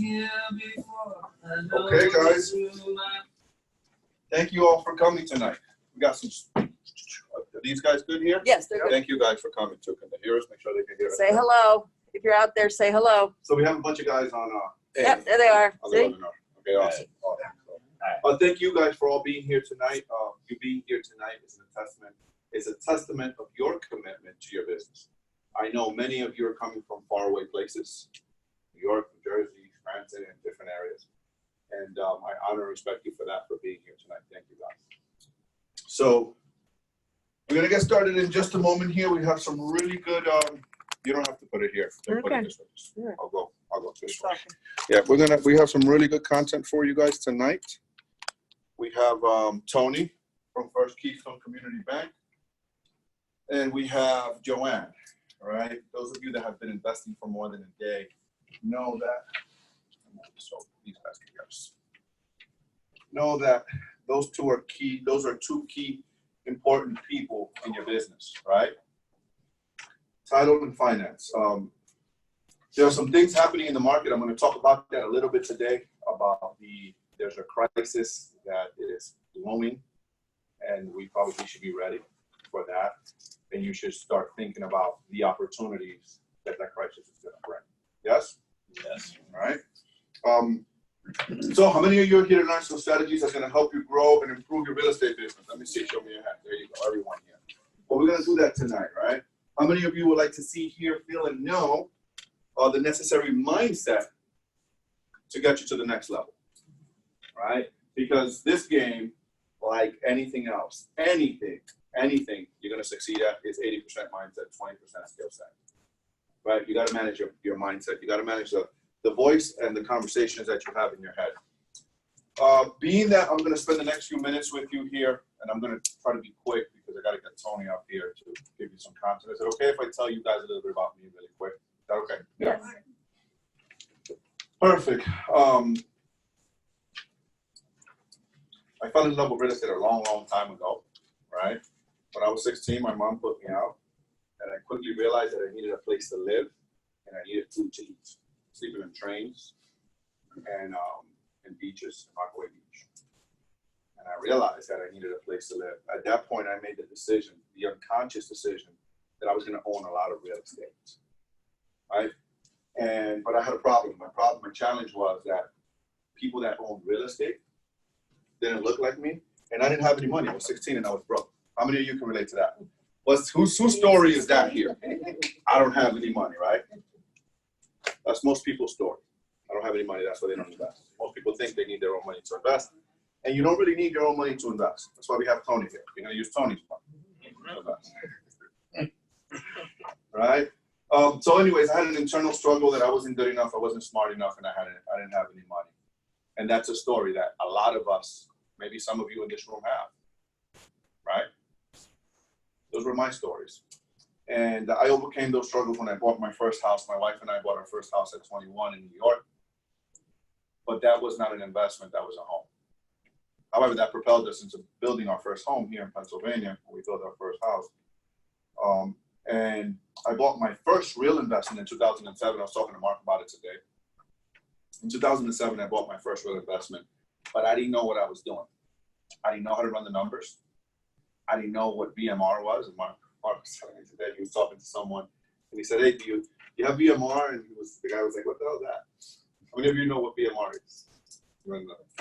Okay, guys. Thank you all for coming tonight. We got some. Are these guys good here? Yes, they're good. Thank you guys for coming too. Can they hear us? Make sure they can hear us. Say hello. If you're out there, say hello. So we have a bunch of guys on. Yep, there they are. On the webinar. Okay, awesome. Thank you guys for all being here tonight. You being here tonight is a testament of your commitment to your business. I know many of you are coming from faraway places, New York, New Jersey, Scranton, and different areas. And I honor and respect you for that, for being here tonight. Thank you, guys. So we're going to get started in just a moment here. We have some really good, you don't have to put it here. Put it this way. Sure. I'll go this way. Yeah, we have some really good content for you guys tonight. We have Tony from First Keystone Community Bank. And we have Joann, all right? Those of you that have been investing for more than a day know that, so these guys can hear us. Know that those two are key, those are two key important people in your business, right? Title and finance. There are some things happening in the market. I'm going to talk about that a little bit today, about there's a crisis that is looming, and we probably should be ready for that. And you should start thinking about the opportunities that crisis is going to bring. Yes? Yes. All right. So how many of you are here to learn some strategies that's going to help you grow and improve your real estate business? Let me see. Show me your hand. There you go. Everyone here. Well, we're going to do that tonight, right? How many of you would like to see, hear, feel, and know the necessary mindset to get you to the next level, right? Because this game, like anything else, anything you're going to succeed at is 80% mindset, 20% skill set, right? You got to manage your mindset. You got to manage the voice and the conversations that you have in your head. Being that I'm going to spend the next few minutes with you here, and I'm going to try to be quick because I got to get Tony up here to give you some content. Is it okay if I tell you guys a little bit about me really quick? Is that okay? Yes. Perfect. I fell in love with real estate a long, long time ago, right? When I was 16, my mom put me out, and I quickly realized that I needed a place to live, and I needed food to eat. Sleeping in trains and beaches, Rockaway Beach. And I realized that I needed a place to live. At that point, I made the decision, the unconscious decision, that I was going to own a lot of real estate, right? But I had a problem. My challenge was that people that owned real estate didn't look like me, and I didn't have any money. I was 16 and I was broke. How many of you can relate to that? Whose story is that here? I don't have any money, right? That's most people's story. I don't have any money, that's why they don't invest. Most people think they need their own money to invest. And you don't really need your own money to invest. That's why we have Tony here. We're going to use Tony's money to invest. Right? So anyways, I had an internal struggle that I wasn't good enough, I wasn't smart enough, and I didn't have any money. And that's a story that a lot of us, maybe some of you in this room have. Right? Those were my stories. And I overcame those struggles when I bought my first house. My wife and I bought our first house at 21 in New York. But that was not an investment, that was a home. However, that propelled us into building our first home here in Pennsylvania, when we built our first house. And I bought my first real investment in 2007. I was talking to Mark about it today. In 2007, I bought my first real investment, but I didn't know what I was doing. I didn't know how to run the numbers. I didn't know what VMR was. And Mark was telling me today, he was talking to someone, and he said, "Hey, do you have VMR?" And the guy was like, "What the hell is that?" How many of you know what VMR is?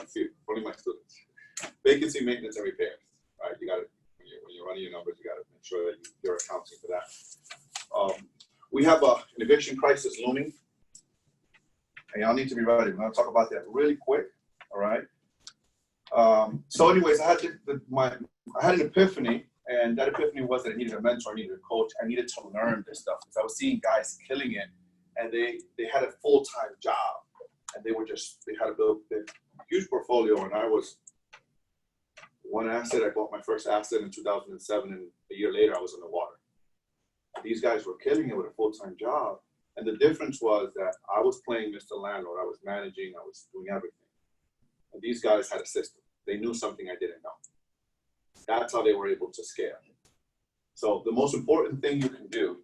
See, only my students. Vacancy maintenance and repairs. Right? You got to when you're running your numbers, you got to make sure that you're accounting for that. We have an eviction crisis looming, and y'all need to be ready. We're going to talk about that really quick. All right. So, anyways, I had an epiphany. And that epiphany was that I needed a mentor, I needed a coach, I needed to learn this stuff. Because I was seeing guys killing it, and they had a full-time job, and they had a huge portfolio, and I was one asset. I bought my first asset in 2007, and a year later I was in the water. These guys were killing it with a full-time job, and the difference was that I was playing Mr. Landlord, I was managing, I was doing everything. And these guys had a system. They knew something I didn't know. That's how they were able to scale. So the most important thing you can do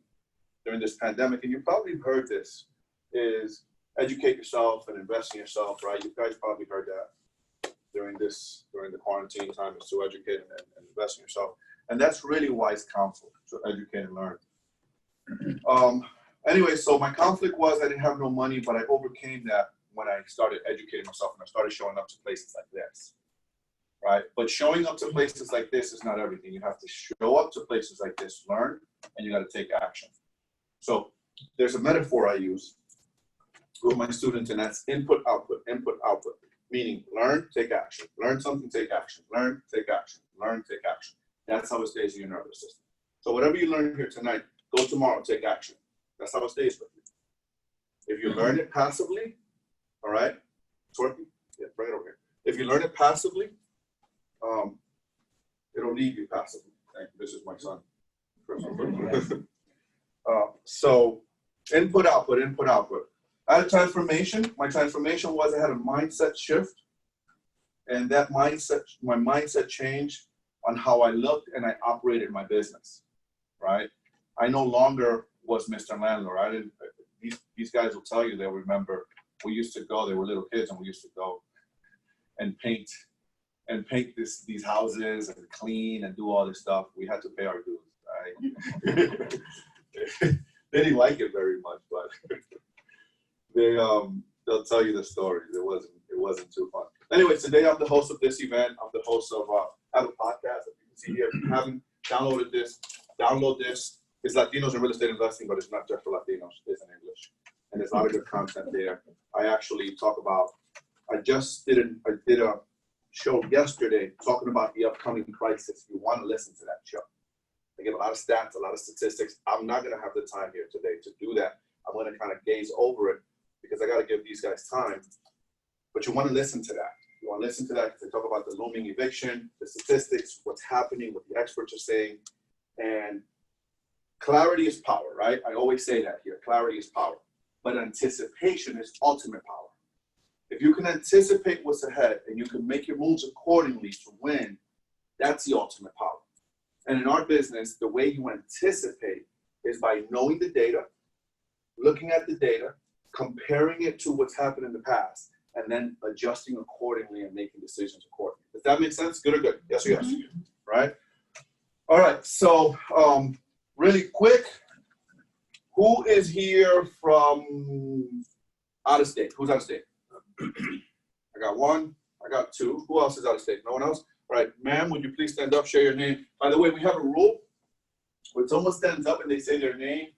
during this pandemic, and you probably heard this, is educate yourself and invest in yourself, right? You guys probably heard that during the quarantine time, is to educate and invest in yourself. And that's really wise counsel, to educate and learn. Anyway, so my conflict was I didn't have no money, but I overcame that when I started educating myself and I started showing up to places like this, right? But showing up to places like this is not everything. You have to show up to places like this, learn, and you got to take action. So there's a metaphor I use with my students, and that's input, output, meaning learn, take action. Learn something, take action. Learn, take action. Learn, take action. That's how it stays in your nervous system. So whatever you learn here tonight, go tomorrow, take action. That's how it stays with you. If you learn it passively, all right, it's working. Yeah, bring it over here. If you learn it passively, it'll leave you passively. Thank you. This is my son. So input, output. I had a transformation. My transformation was I had a mindset shift, and that my mindset changed on how I looked and I operated my business, right? I no longer was Mr. Landlord. I didn't. These guys will tell you, they'll remember. We used to go. They were little kids, and we used to go and paint these houses and clean and do all this stuff. We had to pay our dues, right? They didn't like it very much, but they'll tell you the stories. It wasn't too fun. Anyway, today I'm the host of this event. I'm the host of I have a podcast that you can see here. If you haven't downloaded this, download this. It's Latinos in real estate investing, but it's not just for Latinos. It's in English, and there's a lot of good content there. I actually talk about. I did a show yesterday talking about the upcoming crisis. You want to listen to that show. I give a lot of stats, a lot of statistics. I'm not going to have the time here today to do that. I'm going to kind of gaze over it because I got to give these guys time. But you want to listen to that. You want to listen to that because they talk about the looming eviction, the statistics, what's happening, what the experts are saying. And clarity is power, right? I always say that here. Clarity is power. But anticipation is ultimate power. If you can anticipate what's ahead and you can make your moves accordingly to win, that's the ultimate power. And in our business, the way you anticipate is by knowing the data, looking at the data, comparing it to what's happened in the past, and then adjusting accordingly and making decisions accordingly. Does that make sense? Good or good? Yes or yes? Right? All right. So really quick, who is here from out of state? Who's out of state? I got one. I got two. Who else is out of state? No one else? All right, ma'am, would you please stand up, share your name? By the way, we have a rule. When someone stands up and they say their name,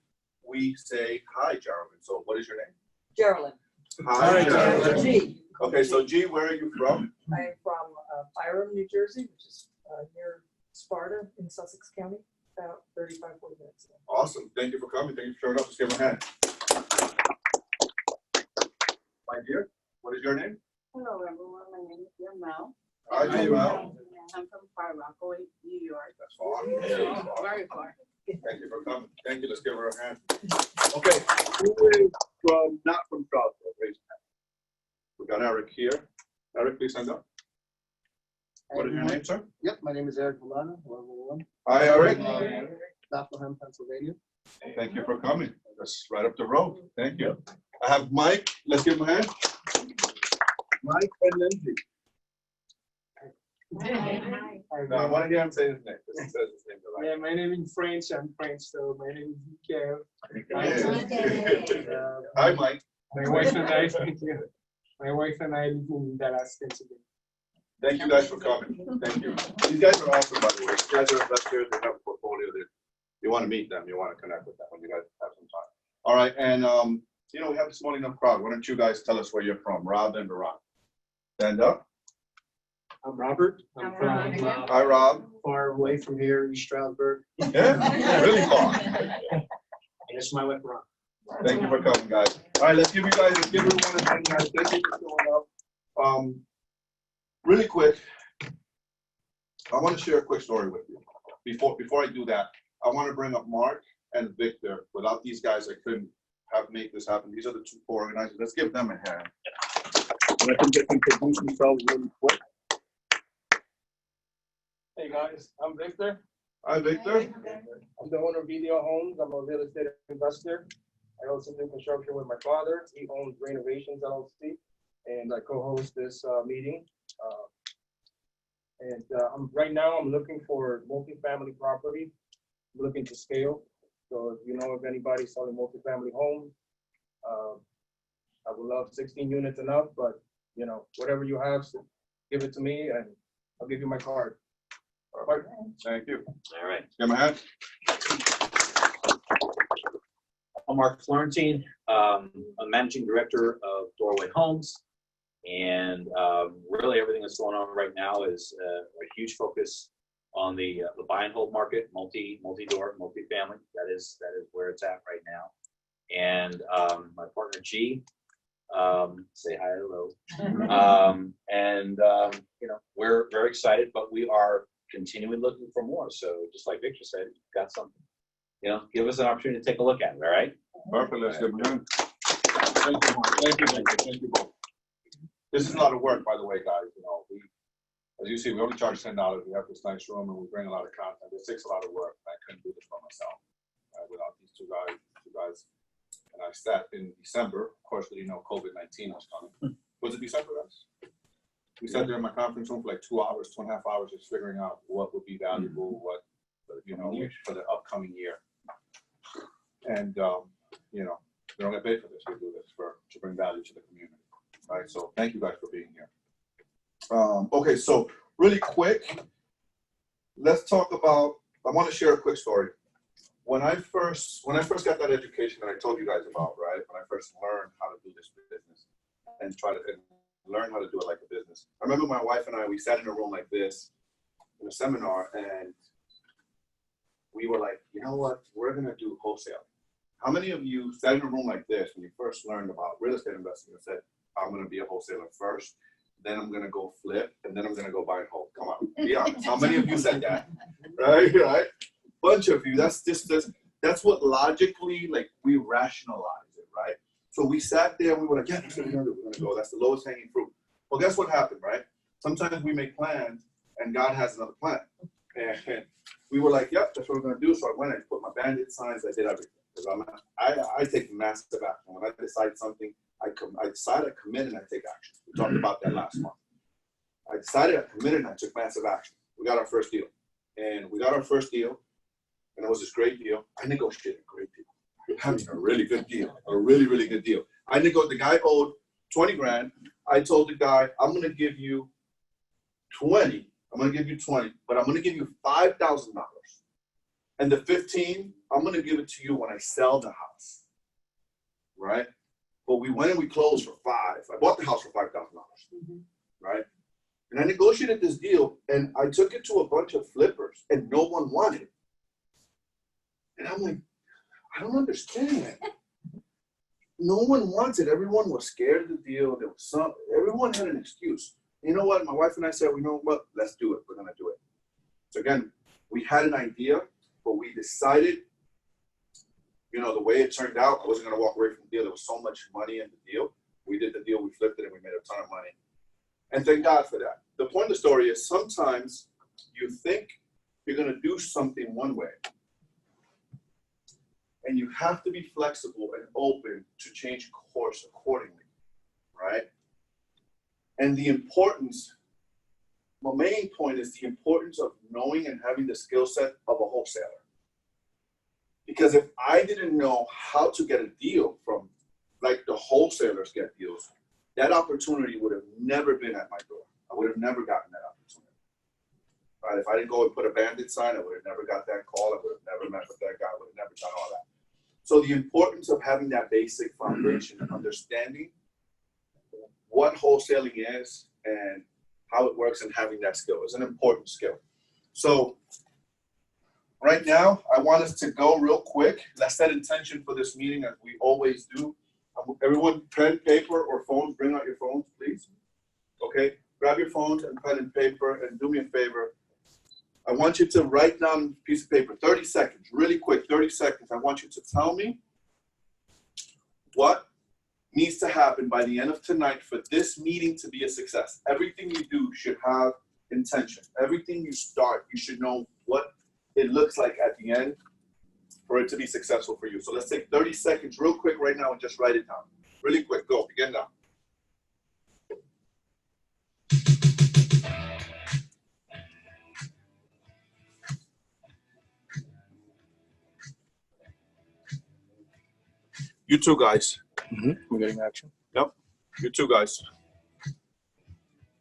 we say, hi, Geraldine. So what is your name? Geraldine. Hi, Geraldine. G. Okay, so G, where are you from? I am from Byram, New Jersey, which is near Sparta in Sussex County, about 35, 40 minutes away. Awesome. Thank you for coming. Thank you for showing up. Let's give them a hand. My dear, what is your name? Hello, everyone. My name is Joann. Hi, Joann. I'm from Far Rockaway, New York. That's far. Very far. Thank you for coming. Thank you. Let's give her a hand. Okay, who is not from Charlottesville? Raise your hand. We got Eric here. Eric, please stand up. What is your name, sir? Yep, my name is Eric Milano. Hello, everyone. Hi, Eric. Bethlehem, Pennsylvania. Thank you for coming. That's right up the road. Thank you. I have Mike. Let's give him a hand. Mike and Lindsay. No, I want to hear him say his name. He says his name right. Yeah, my name is French. I'm French, so my name is Miguel. Hi, Mike. My wife and I, thank you. My wife and I live in Dallas, Pennsylvania. Thank you guys for coming. Thank you. These guys are awesome, by the way. These guys are investors. They have a portfolio that you want to meet them. You want to connect with them when you guys have some time. All right, and we have a small enough crowd. Why don't you guys tell us where you're from, Rob and Baran? Stand up. I'm Robert. I'm from Hi, Rob. far away from here in Stroudsburg. Yeah, really far. And it's my wife, Ron. Thank you for coming, guys. All right, let's give everyone a hand, guys. Thank you for showing up. Really quick, I want to share a quick story with you. Before I do that, I want to bring up Mark and Victor. Without these guys, I couldn't make this happen. These are the two co-organizers. Let's give them a hand. Let them get introduce themselves really quick. Hey guys, I'm Victor. Hi, Victor. I'm the owner of Video Homes. I'm a real estate investor. I also do construction with my father. He owns Renovations LLC, and I co-host this meeting. Right now, I'm looking for multifamily property. I'm looking to scale. So if you know of anybody selling multifamily homes, I would love 16 units enough, but you know, whatever you have, so give it to me and I'll give you my card. All right. Thank you. All right. Get my hand. I'm Mark Florentine. I'm Managing Director of Doorway Homes. And really everything that's going on right now is a huge focus on the buy and hold market, multi-door, multi-family. That is where it's at right now. And my partner G, say hi, hello. You know, we're very excited, but we are continually looking for more. So just like Victor said, if you've got something, you know, give us an opportunity to take a look at it. All right. Perfect. Let's get begun. Thank you, Mark. Thank you, thank you both. This is a lot of work, by the way, guys. You know, as you see, we only charge $10. We have this nice room, and we bring a lot of content. It takes a lot of work. I couldn't do this by myself without these two guys. And I sat in December. Of course, we didn't know COVID-19 was coming. Was it December, guys? We sat there in my conference room for like 2 hours, 2.5 hours, just figuring out what would be valuable, what, you know, for the upcoming year. And, you know, we don't get paid for this. We do this to bring value to the community. Right, so thank you guys for being here. Okay, so really quick, let's talk about. I want to share a quick story. When I first got that education that I told you guys about, right? When I first learned how to do this business and learn how to do it like a business. I remember my wife and I, we sat in a room like this in a seminar, and we were like, you know what? We're gonna do wholesale. How many of you sat in a room like this when you first learned about real estate investing and said, I'm going to be a wholesaler first, then I'm going to go flip, and then I'm going to go buy and hold? Come on, be honest. How many of you said that? Right? Bunch of you. That's what logically, like, we rationalize it, right? So we sat there and we were like, yeah, that's what we're going to do. We're going to go. That's the lowest hanging fruit. Well, guess what happened, right? Sometimes we make plans, and God has another plan. And we were like, yep, that's what we're going to do. So I went and put my bandit signs. I did everything. Because I take massive action. When I decide something, I decide, I commit, and I take action. We talked about that last month. I decided, I committed, and I took massive action. We got our first deal. And it was this great deal. I negotiated a great deal. I mean, a really good deal. A really, really good deal. The guy owed 20 grand. I told the guy, I'm going to give you 20. I'm going to give you 20, but I'm going to give you $5,000. And the 15, I'm going to give it to you when I sell the house. Right? But we went and we closed for $5. I bought the house for $5,000, right? And I negotiated this deal, and I took it to a bunch of flippers, and no one wanted it. And I'm like, I don't understand. No one wants it. Everyone was scared of the deal. Everyone had an excuse. You know what? My wife and I said, you know what? Let's do it. We're going to do it. So again, we had an idea, but we decided, you know, the way it turned out, I wasn't going to walk away from the deal. There was so much money in the deal. We did the deal, we flipped it, and we made a ton of money. And thank God for that. The point of the story is sometimes you think you're going to do something one way, and you have to be flexible and open to change course accordingly, right? And the main point is the importance of knowing and having the skill set of a wholesaler. Because if I didn't know how to get a deal from, like the wholesalers get deals, that opportunity would have never been at my door. I would have never gotten that opportunity. Right? If I didn't go and put a bandit sign, I would have never got that call. I would have never met with that guy. I would have never done all that. So the importance of having that basic foundation and understanding what wholesaling is and how it works and having that skill is an important skill. So right now, I want us to go real quick. Let's set intention for this meeting as we always do. Everyone, pen, paper, or phones. Bring out your phones, please. Okay, grab your phones and pen and paper, and do me a favor. I want you to write down a piece of paper, 30 seconds, really quick, 30 seconds. I want you to tell me what needs to happen by the end of tonight for this meeting to be a success. Everything you do should have intention. Everything you start, you should know what it looks like at the end for it to be successful for you. So let's take 30 seconds real quick right now and just write it down. Really quick, go, begin now. You two guys. We're getting action. Yep, you two guys.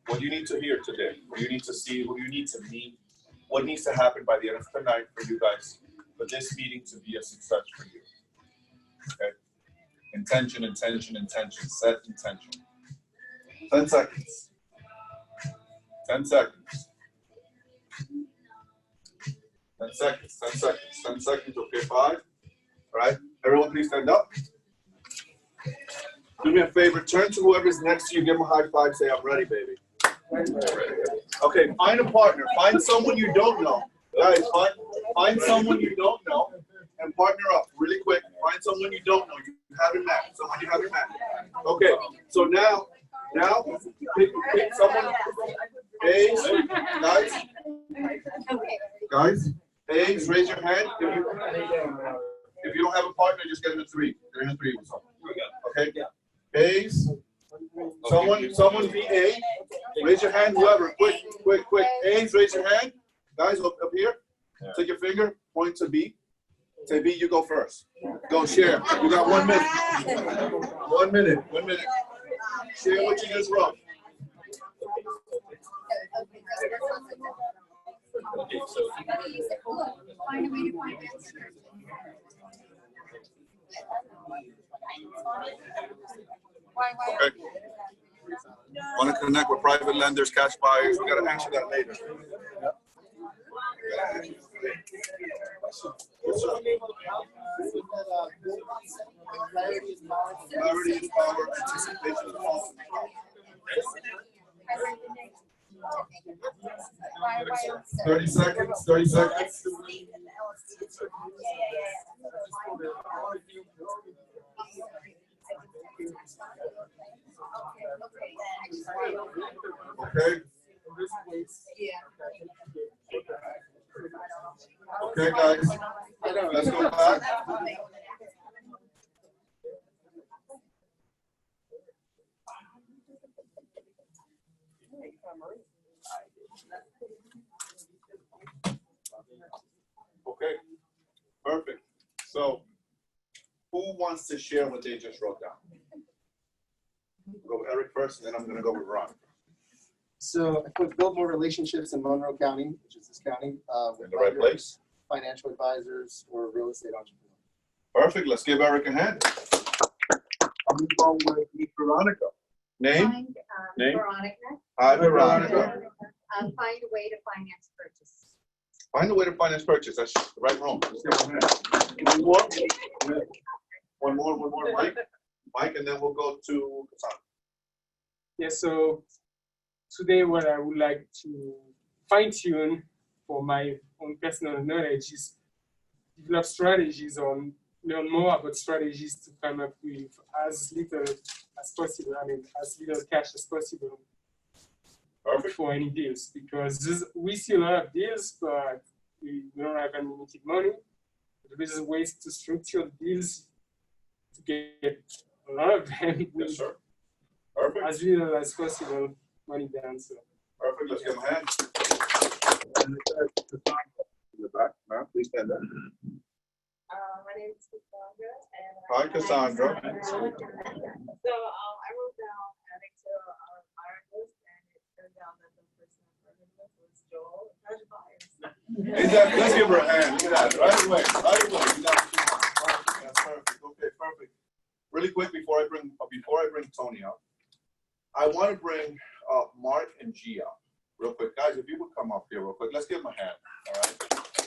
What do you need to hear today? What do you need to see? What do you need to meet? What needs to happen by the end of tonight for you guys, for this meeting to be a success for you? Okay? Intention, intention, intention. Set intention. 10 seconds. 10 seconds. 10 seconds. 10 seconds. 10 seconds. Okay, 5. All right. Everyone, please stand up. Do me a favor. Turn to whoever's next to you. Give them a high five. Say, I'm ready, baby. Okay, find a partner. Find someone you don't know. Guys, find someone you don't know and partner up really quick. Find someone you don't know. You haven't met. Someone you haven't met. Okay, so now pick someone. A's, guys, A's, raise your hand. If you don't have a partner, just get in a 3. Get in a 3 with someone. Okay? A's. Someone be A. Raise your hand, whoever. Quick. A's, raise your hand. Guys, up here. Take your finger, point to B. Say B, you go first. Go share. You got 1 minute. 1 minute. 1 minute. Share what you just wrote. Okay, so Okay. Want to connect with private lenders, cash buyers? We got to answer that later. Clarity is power. Anticipation is power. 30 seconds. 30 seconds. Okay. Okay, guys. Let's go back. Okay. Perfect. So, who wants to share what they just wrote down? Go with Eric first, and then I'm going to go with Ron. So I put build more relationships in Monroe County, which is this county, with In the right place. financial advisors or real estate entrepreneurs. Perfect. Let's give Eric a hand. I'm going to go with Veronica. Name? Name? Veronica. Hi, Veronica. Find a way to finance purchase. Find a way to finance purchase. That's right wrong. Let's give him a hand. One more, Mike, and then we'll go to Cassandra. Yeah, so today what I would like to fine-tune for my own personal knowledge is develop strategies or learn more about strategies to come up with as little as possible, as little cash as possible. Perfect. For any deals, because we see a lot of deals, but we don't have unlimited money. There is ways to structure deals to get a lot of them. Yes, sir. Perfect. As little as possible money down. So. Perfect. Let's give him a hand. In the back, ma'am, please stand up. My name is Cassandra. And Hi, Cassandra. So I wrote down adding to our buyer list, and it turned out that the person I partnered with was Joel. Cash buyers. Exactly. Let's give her a hand. Look at that. Right away. You got it. That's perfect. Okay, perfect. Really quick before I bring Tony up, I want to bring Mark and G up real quick. Guys, if you would come up here real quick, let's give them a hand. All right.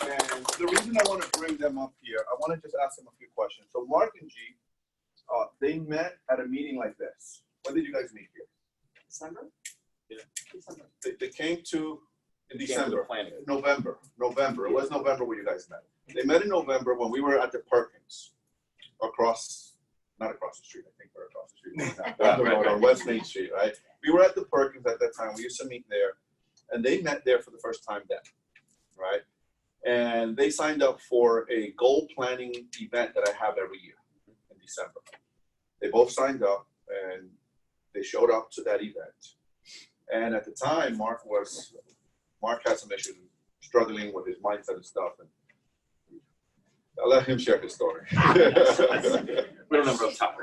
And the reason I want to bring them up here, I want to just ask them a few questions. So Mark and G, they met at a meeting like this. When did you guys meet here? December? Yeah. December. They came to in December. planning. November. It was November when you guys met. They met in November when we were at the Perkins, not across the street. I think we're across the street. Down the road on West Main Street, right? We were at the Perkins at that time. We used to meet there, and they met there for the first time then, right? And they signed up for a goal planning event that I have every year in December. They both signed up and they showed up to that event. And at the time, Mark had some issues, struggling with his mindset and stuff. And I'll let him share his story. We don't have enough time.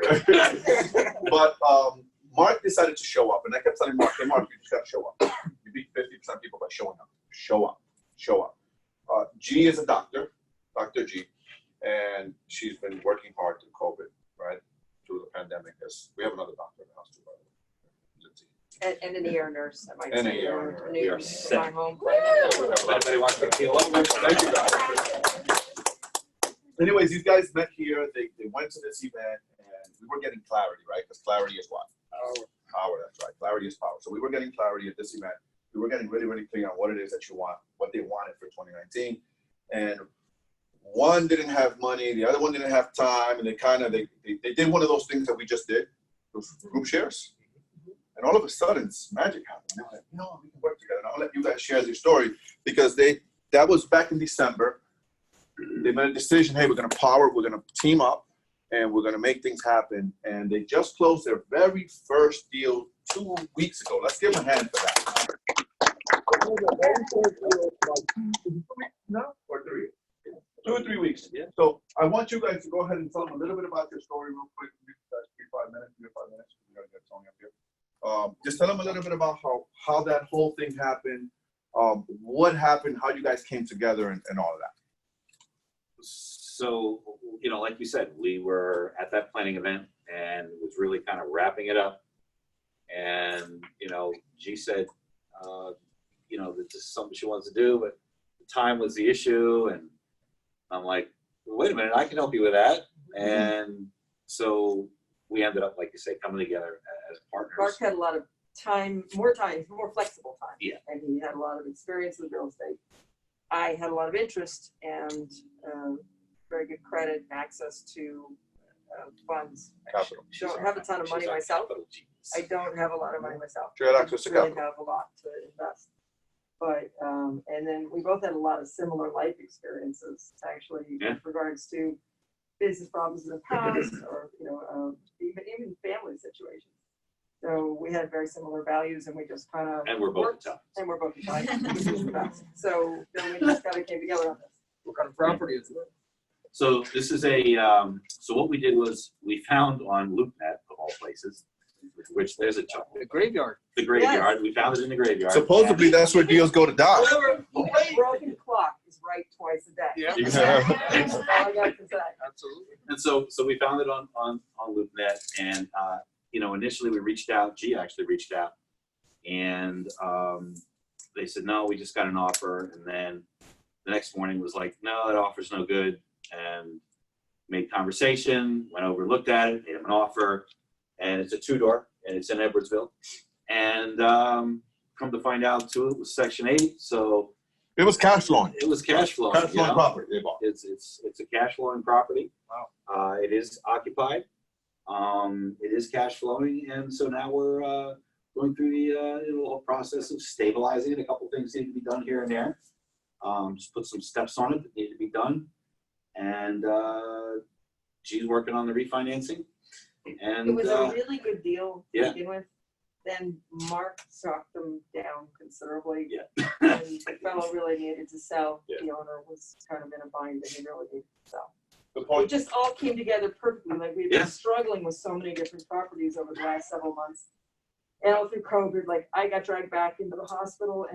But Mark decided to show up, and I kept telling Mark, "Hey, Mark, you just got to show up. You beat 50% of people by showing up. Show up. Show up." G is a doctor, Dr. G, and she's been working hard through COVID, right, through the pandemic. As we have another doctor in the house too, by the way. And an ER nurse, I might And say. an ER or nurse. an We are ER set. my home. Everybody wants to feel over. Thank you, guys. Anyways, these guys met here. They went to this event, and we were getting clarity, right? Because clarity is what? Power. That's right. Clarity is power. So we were getting clarity at this event. We were getting really, really clear on what it is that you want, what they wanted for 2019. And one didn't have money, the other one didn't have time, and they did one of those things that we just did, those group shares. And all of a sudden, magic happened. They were like, "No, we can work together." And I'll let you guys share your story, because that was back in December. They made a decision, hey, we're going to team up, and we're going to make things happen. And they just closed their very first deal 2 weeks ago. Let's give them a hand for that. No, or 3. 2 or 3 weeks. Yeah. So I want you guys to go ahead and tell them a little bit about your story real quick. 3 or 5 minutes. We gotta get Tony up here. Just tell them a little bit about how that whole thing happened, what happened, how you guys came together, and all of that. So, like you said, we were at that planning event and it was really kind of wrapping it up. And, G said, this is something she wants to do, but the time was the issue. And I'm like, well, wait a minute, I can help you with that. And so we ended up, like you say, coming together as partners. Mark had a lot of more flexible time. Yeah. And he had a lot of experience with real estate. I had a lot of interest and very good credit and access to funds. Capital. Don't have a ton of money myself. I don't have a lot of money myself. Sure, access to I really capital. have a lot to invest. But, and then we both had a lot of similar life experiences, actually, Yeah. with regards to business problems in the past, or, even family situations. So we had very similar values, and we just kind of. And we're both Italian. And we're both Italian. So then we just kind of came together on this. What kind of property is it? So this is so what we did was we found on LoopNet, of all places, which there's a chunk. The graveyard. The graveyard. We found it in the graveyard. Supposedly, that's where deals go to die. A broken clock is right twice a day. Yeah. That's all I got to say. Absolutely. And so we found it on LoopNet, and initially we reached out. G actually reached out, and they said no, we just got an offer. And then the next morning was like, no, that offer's no good. And made conversation, went over, looked at it, made him an offer, and it's a 2-door, and it's in Edwardsville. And come to find out too, it was Section 8, so It was cash flowing. it was cash flowing. Cash flowing property they bought. It's a cash flowing property. Wow. It is occupied. It is cash flowing, and so now we're going through the whole process of stabilizing it. A couple things need to be done here and there. Just put some steps on it that need to be done, and G's working on the refinancing. And It was a really good deal to yeah. begin with. Then Mark talked them down considerably. Yeah. And the fellow really needed to sell. Yeah. The owner was kind of in a bind and he really needed to sell. The It point. just all came together perfectly. Like we've been Yeah. struggling with so many different properties over the last several months. And all through COVID, like I got dragged back into the hospital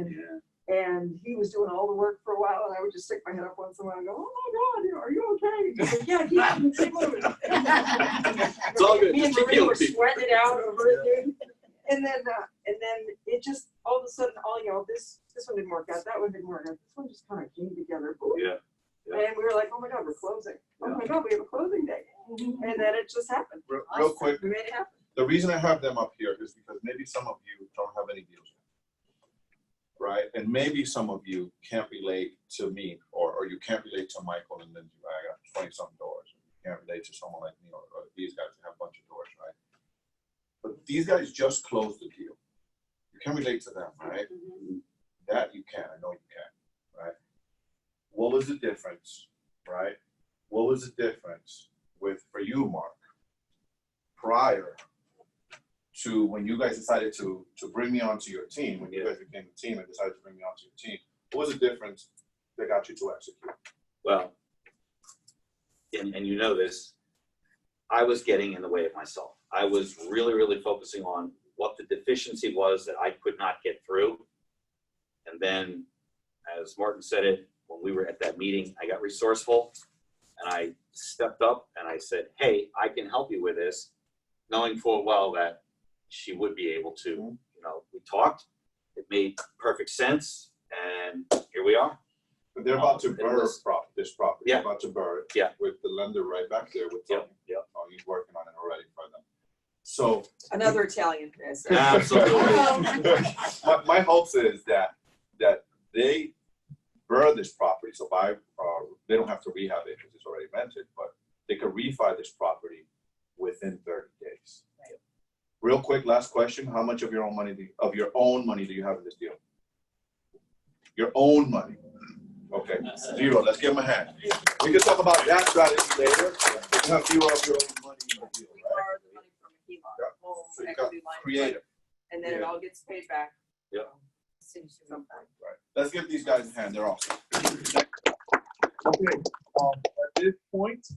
and he was doing all the work for a while, and I would just stick my head up once in a while and go, "Oh my God, are you okay?" He's like, "Yeah, keep moving." It's all good. Me and Just keep Marie were healing. sweating it out over it, dude. And then it just all of a sudden, this one didn't work out, that one didn't work out, this one just kind of came together. Boom. Yeah. And we were like, "Oh my God, we're closing! Oh my God, we have a closing date!" And then it just happened. Real quick, We made it happen. the reason I have them up here is because maybe some of you don't have any deals yet, right? And maybe some of you can't relate to me, or you can't relate to Michael and Lindsay. Right? I got 20-something doors. You can't relate to someone like me or these guys that have a bunch of doors, right? But these guys just closed the deal. You can relate to them, right? That you can. I know you can, right? what was the difference, right? What was the difference for you, Mark, prior to when you guys decided to bring me onto your team, when you guys became a team and decided to bring me onto your team? What was the difference that got you to execute? Well, and you know this, I was getting in the way of myself. I was really, really focusing on what the deficiency was that I could not get through. And then, as Martin said it, when we were at that meeting, I got resourceful and I stepped up and I said, hey, I can help you with this, knowing full well that she would be able to. You know, we talked, it made perfect sense, and here we are. But they're about to burn this property. Yeah. They're about to burn it. Yeah. With the lender right back there with Tony. Yeah. Oh, he's working on it already for them. So Another Italian piss. Absolutely. my hopes is that they burn this property. So they don't have to rehab it because it's already rented, but they could refi this property within 30 days. Right. Real quick, last question: how much of your own money do you have in this deal? Your own money. Okay, 0. Let's give them a hand. We can talk about that strategy later. You have 0 of your own money in the deal, We right? borrowed the money from a HELOC, home So you got equity line, creative. and then it all gets paid back. Yep. Sometime. Right. Let's give these guys a hand. They're awesome. Okay, at this point,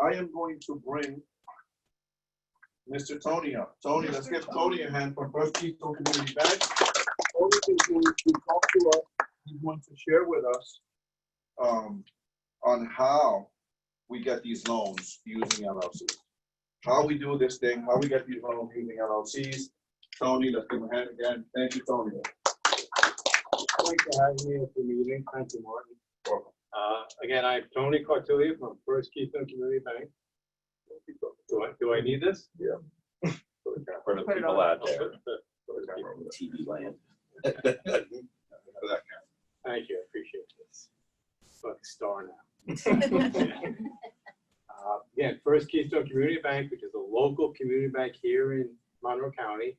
I am going to bring Mr. Tony up. Tony, let's give Tony a hand from First Keystone Community Bank. Tony is going to talk to us. He's going to share with us on how we get these loans using LLCs. How we do this thing, how we get these loans using LLCs. Tony, let's give him a hand again. Thank you, Tony. Thanks for having me at the meeting. Thank you, Martin. Welcome. Again, I'm Tony Cortilia from First Keystone Community Bank. Do I need this? Yeah. For the Put it people on. out there, TV land. Thank you, I appreciate this. Fuck star now. Again, First Keystone Community Bank, which is a local community bank here in Monroe County.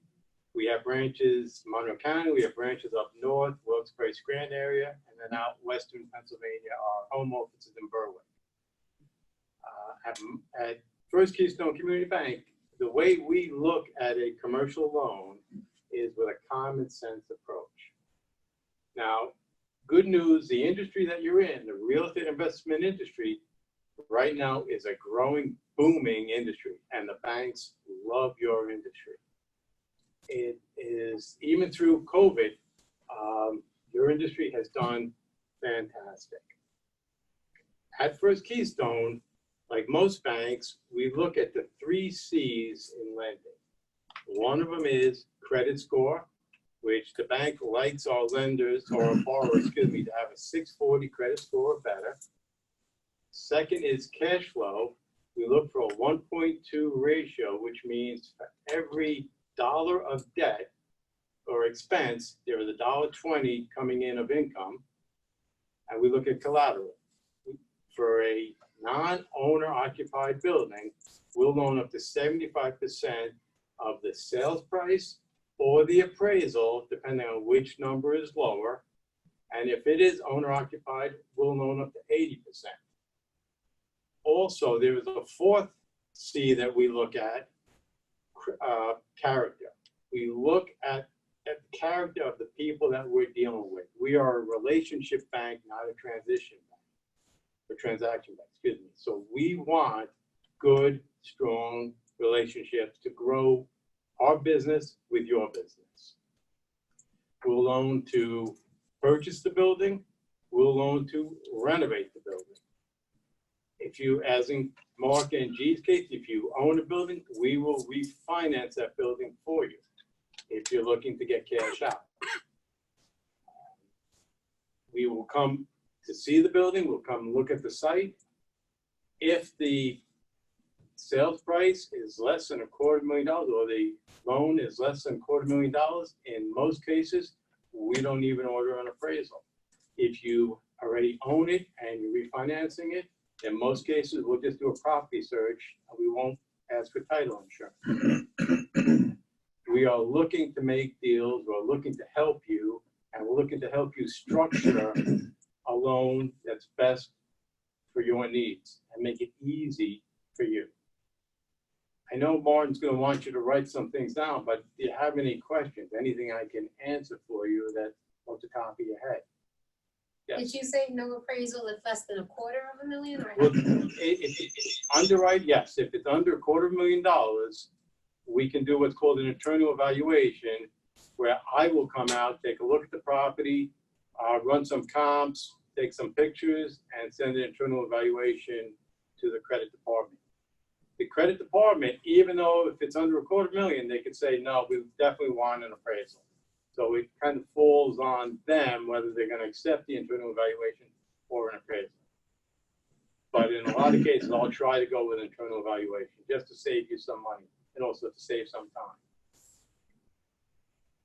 We have branches in Monroe County, we have branches up north, Wilkes-Barre, Scranton area, and then out western Pennsylvania, our home office is in Berwick. At First Keystone Community Bank, the way we look at a commercial loan is with a common sense approach. Now, good news, the industry that you're in, the real estate investment industry, right now is a growing, booming industry, and the banks love your industry. It is, even through COVID, your industry has done fantastic. At First Keystone, like most banks, we look at the 3 C's in lending. One of them is credit score, which the bank likes our lenders, or borrowers, excuse me, to have a 640 credit score or better. Second is cash flow. We look for a 1.2 ratio, which means for every dollar of debt or expense, there is $1.20 coming in of income. And we look at collateral. For a non-owner occupied building, we'll loan up to 75% of the sales price or the appraisal, depending on which number is lower. And if it is owner occupied, we'll loan up to 80%. Also, there is a 4th C that we look at, character. We look at the character of the people that we're dealing with. We are a relationship bank, not a transition bank, or transaction bank, excuse me. So we want good, strong relationships to grow our business with your business. We'll loan to purchase the building. We'll loan to renovate the building. If you, as in Mark and G's case, if you own a building, we will refinance that building for you if you're looking to get cash out. We will come to see the building. We'll come look at the site. If the sales price is less than $250,000 or the loan is less than $250,000, in most cases, we don't even order an appraisal. If you already own it and you're refinancing it, in most cases, we'll just do a property search and we won't ask for title insurance. We are looking to make deals, we're looking to help you, and we're looking to help you structure a loan that's best for your needs and make it easy for you. I know Martin's gonna want you to write some things down, but do you have any questions? Anything I can answer for you that off the top of your head? Yes. Did you say no appraisal if less than $250,000 or? Well, underwrite, yes. If it's under $250,000, we can do what's called an internal evaluation, where I will come out, take a look at the property, run some comps, take some pictures, and send an internal evaluation to the credit department. The credit department, even though if it's under $250,000, they could say, no, we definitely want an appraisal. So it kind of falls on them whether they're going to accept the internal evaluation or an appraisal. But in a lot of cases, I'll try to go with internal evaluation just to save you some money and also to save some time.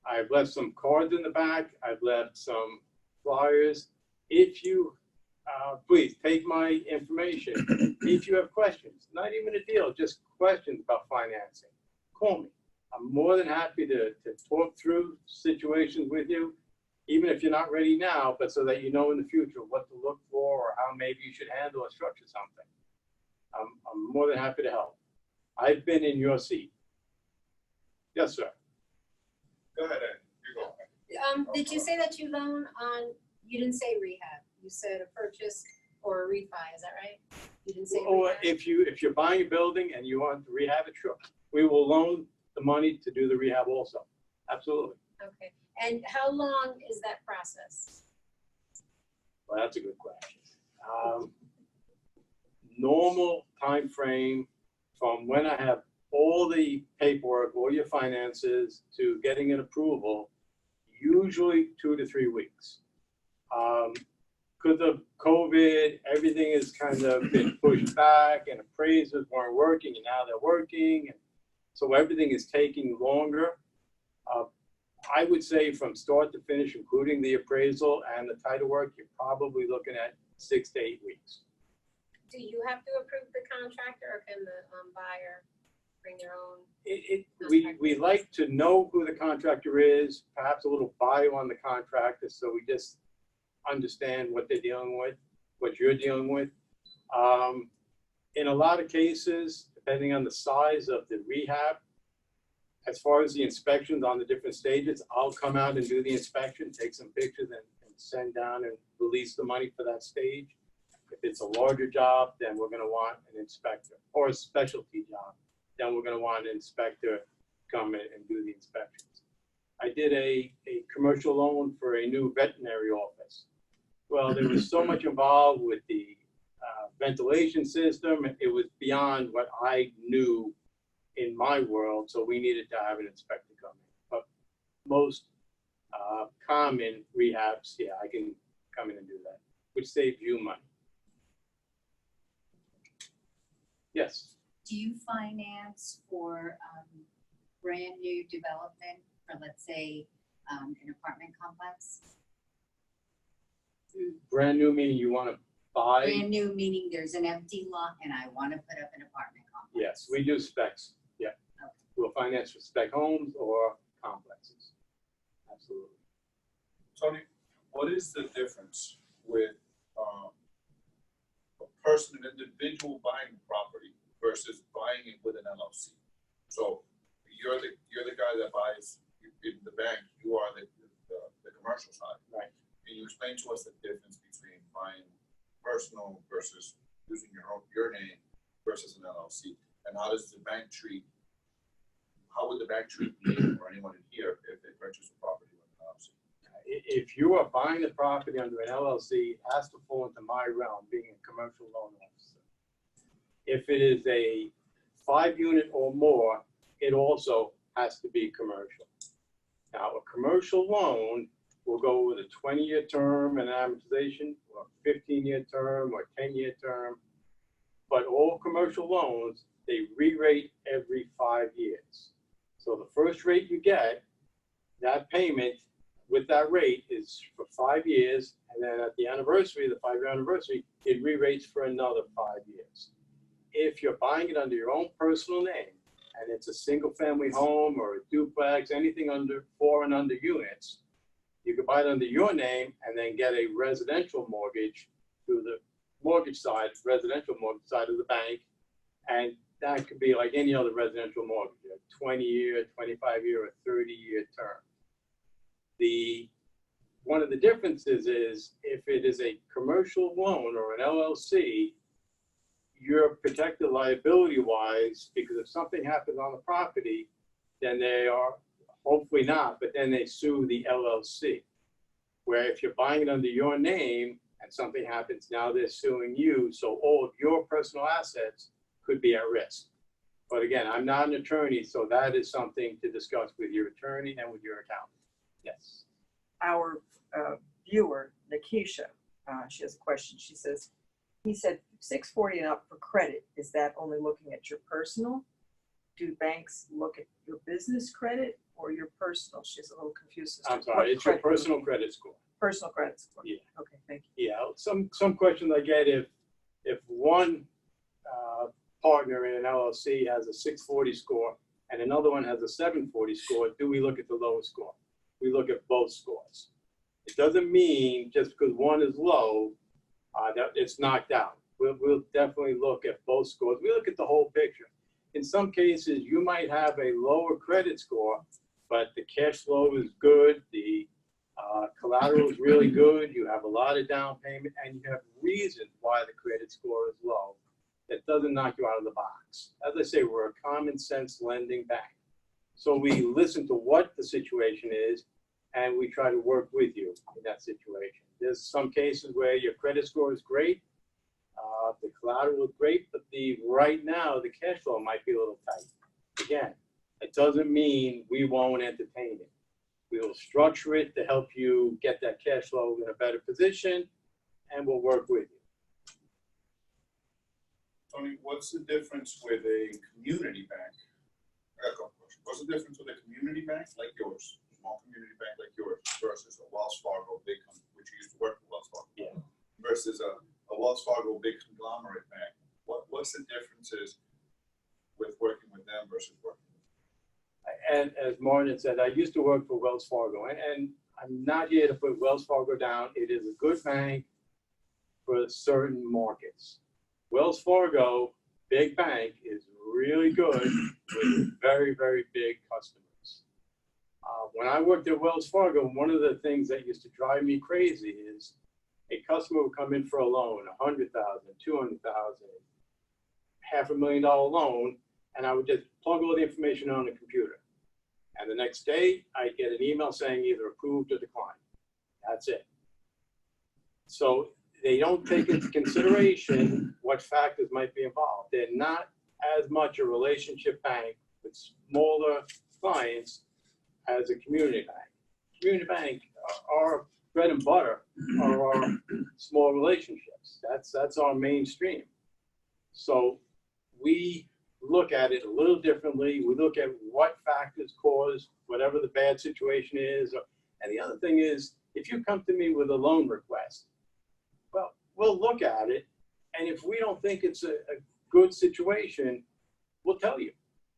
I've left some cards in the back. I've left some flyers. If you, please take my information. If you have questions, not even a deal, just questions about financing, call me. I'm more than happy to talk through situations with you, even if you're not ready now, but so that you know in the future what to look for or how maybe you should handle or structure something. I'm more than happy to help. I've been in your seat. Yes, sir. Go ahead, Ed. You go. Did you say that you loan on, you didn't say rehab, you said a purchase or a refi, is that right? You didn't say Or rehab? if you're buying a building and you want to rehab it, sure. We will loan the money to do the rehab also. Absolutely. Okay, and how long is that process? Well, that's a good question. Normal time frame from when I have all the paperwork, all your finances, to getting an approval, usually 2 to 3 weeks. Because of COVID, everything has kind of been pushed back, and appraisers weren't working, and now they're working, and so everything is taking longer. I would say from start to finish, including the appraisal and the title work, you're probably looking at 6 to 8 weeks. Do you have to approve the contractor, or can the buyer bring their own? We like to know who the contractor is, perhaps a little bio on the contractor, so we just understand what they're dealing with, what you're dealing with. In a lot of cases, depending on the size of the rehab, as far as the inspections on the different stages, I'll come out and do the inspection, take some pictures, and send down and release the money for that stage. If it's a larger job, then we're going to want an inspector, or a specialty job, then we're going to want an inspector to come in and do the inspections. I did a commercial loan for a new veterinary office. Well, there was so much involved with the ventilation system. It was beyond what I knew in my world, so we needed to have an inspector come in. But most common rehabs, yeah, I can come in and do that, which saves you money. Yes. Do you finance for brand new development for, let's say, an apartment complex? Brand new meaning you want to buy? Brand new meaning there's an empty lot and I want to put up an apartment complex. Yes, we do specs. Yeah. Okay. We'll finance for spec homes or complexes. Absolutely. Tony, what is the difference with a person, an individual buying property versus buying it with an LLC? So you're the guy that buys in the bank. You are the commercial side, right? Can you explain to us the difference between buying personal versus using your name versus an LLC, and how does the bank treat? How would the bank treat me or anyone in here if they purchase a property with an LLC? If you are buying the property under an LLC, it has to fall into my realm, being a commercial loan officer. If it is a 5-unit or more, it also has to be commercial. Now, a commercial loan will go with a 20-year term and amortization, or a 15-year term, or 10-year term. But all commercial loans, they re-rate every 5 years. So the first rate you get, that payment with that rate is for 5 years, and then at the anniversary, the 5-year anniversary, it re-rates for another 5 years. If you're buying it under your own personal name, and it's a single-family home or a duplex, anything under 4 and under units, You could buy it under your name and then get a residential mortgage through the mortgage side, residential mortgage side of the bank. And that could be like any other residential mortgage, a 20-year, 25-year, or 30-year term. One of the differences is if it is a commercial loan or an LLC, you're protected liability-wise because if something happens on the property, then they are, hopefully not, but then they sue the LLC. Where if you're buying it under your name and something happens, now they're suing you, so all of your personal assets could be at risk. But again, I'm not an attorney, so that is something to discuss with your attorney and with your accountant. Yes. Our viewer, Nikisha, she has a question. She says, he said 640 and up for credit. Is that only looking at your personal? Do banks look at your business credit or your personal? She's a little confused. As to I'm sorry, what it's your credit- personal credit score. Personal credit score. Yeah. Okay, thank you. Yeah, some questions I get if one partner in an LLC has a 640 score and another one has a 740 score, do we look at the lowest score? We look at both scores. It doesn't mean just because one is low that it's knocked out. We'll definitely look at both scores. We look at the whole picture. In some cases, you might have a lower credit score, but the cash flow is good, the collateral is really good, you have a lot of down payment, and you have reasons why the credit score is low. That doesn't knock you out of the box. As I say, we're a common sense lending bank. So we listen to what the situation is, and we try to work with you in that situation. There's some cases where your credit score is great, the collateral is great, but right now the cash flow might be a little tight. Again, it doesn't mean we won't entertain it. We will structure it to help you get that cash flow in a better position, and we'll work with you. Tony, what's the difference with a community bank? I got a couple questions. What's the difference with a community bank like yours, small community bank like yours, versus a Wells Fargo big, which you used to work for Wells Fargo, Yeah. versus a Wells Fargo big conglomerate bank? What's the differences with working with them versus working with them? And as Martin said, I used to work for Wells Fargo, and I'm not here to put Wells Fargo down. It is a good bank for certain markets. Wells Fargo, big bank, is really good with very, very big customers. When I worked at Wells Fargo, one of the things that used to drive me crazy is a customer would come in for a loan, $100,000, $200,000, $500,000 loan, and I would just plug all the information on the computer. And the next day, I'd get an email saying either approved or declined. That's it. So they don't take into consideration what factors might be involved. They're not as much a relationship bank with smaller clients as a community bank. Community bank, our bread and butter are our small relationships. That's our mainstream. So we look at it a little differently. We look at what factors cause whatever the bad situation is. And the other thing is, if you come to me with a loan request, well, we'll look at it. And if we don't think it's a good situation, we'll tell you.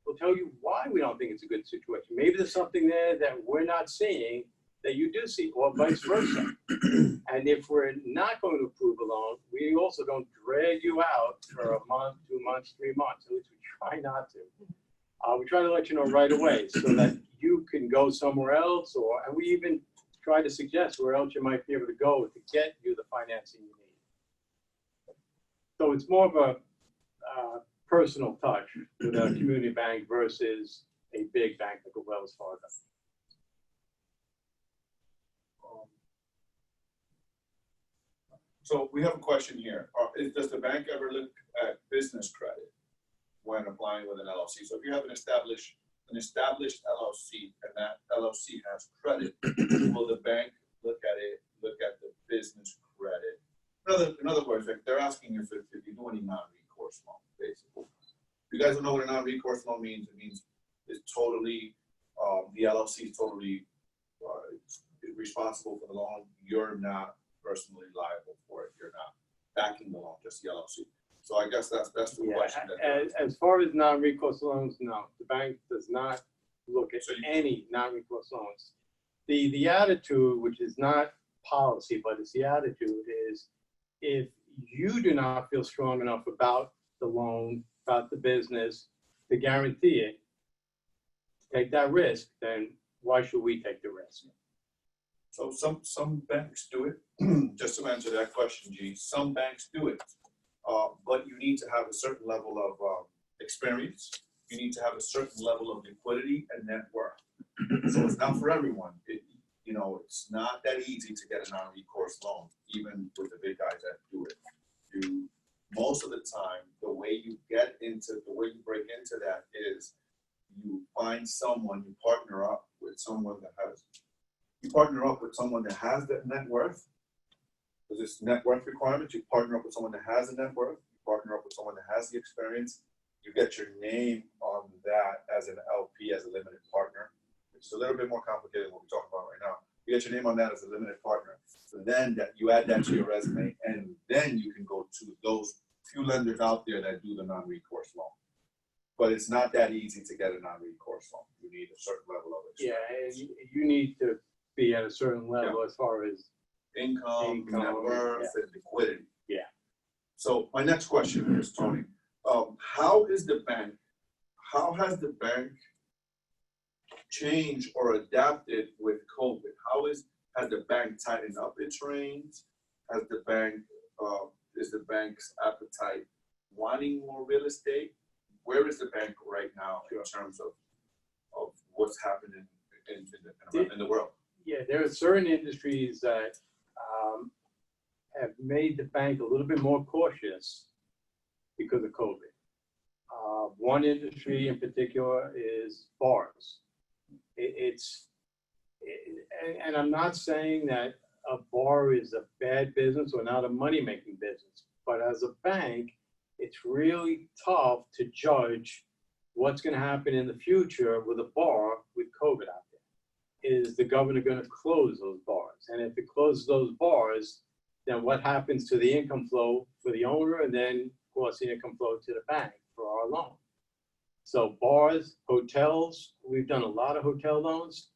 We'll tell you why we don't think it's a good situation. Maybe there's something there that we're not seeing that you do see, or vice versa. And if we're not going to approve a loan, we also don't drag you out for a month, 2 months, 3 months. At least we try not to. We try to let you know right away so that you can go somewhere else, and we even try to suggest where else you might be able to go to get you the financing you need. So it's more of a personal touch with a community bank versus a big bank like a Wells Fargo. So we have a question here. Does the bank ever look at business credit when applying with an LLC? So if you have an established LLC and that LLC has credit, will the bank look at the business credit? In other words, like they're asking if you do any non-recourse loan, basically. If you guys don't know what a non-recourse loan means, it means it's totally, the LLC is totally responsible for the loan. You're not personally liable for it. You're not backing the loan, just the LLC. So I guess that's the question. As far as non-recourse loans, no, the bank does not look at any non-recourse loans. the attitude, which is not policy, but it's the attitude, is if you do not feel strong enough about the loan, about the business, to guarantee it, take that risk, then why should we take the risk? So some banks do it. Just to answer that question, G, some banks do it. But you need to have a certain level of experience. You need to have a certain level of liquidity and net worth. So it's not for everyone. It's not that easy to get a non-recourse loan, even with the big guys that do it. Most of the time, the way you break into that is you find someone, you partner up with someone that has that net worth. Because it's net worth requirements. You partner up with someone that has a net worth. You partner up with someone that has the experience. You get your name on that as an LP, as a limited partner. It's a little bit more complicated than what we're talking about right now. You get your name on that as a limited partner. So then you add that to your resume, and then you can go to those few lenders out there that do the non-recourse loan. But it's not that easy to get a non-recourse loan. You need a certain level of experience. Yeah, and you need to be at a certain level as far as income, net worth, and liquidity. Yeah. So my next question is, Tony, how has the bank changed or adapted with COVID? Has the bank tightened up its reins? Is the bank's appetite wanting more real estate? Where is the bank right now in terms of what's happening in the world? Yeah, there are certain industries that have made the bank a little bit more cautious because of COVID. One industry in particular is bars. And I'm not saying that a bar is a bad business or not a money-making business, but as a bank, it's really tough to judge what's going to happen in the future with a bar with COVID out there. Is the governor going to close those bars? And if it closes those bars, then what happens to the income flow for the owner, and then, of course, the income flow to the bank for our loan? So bars, hotels, we've done a lot of hotel loans.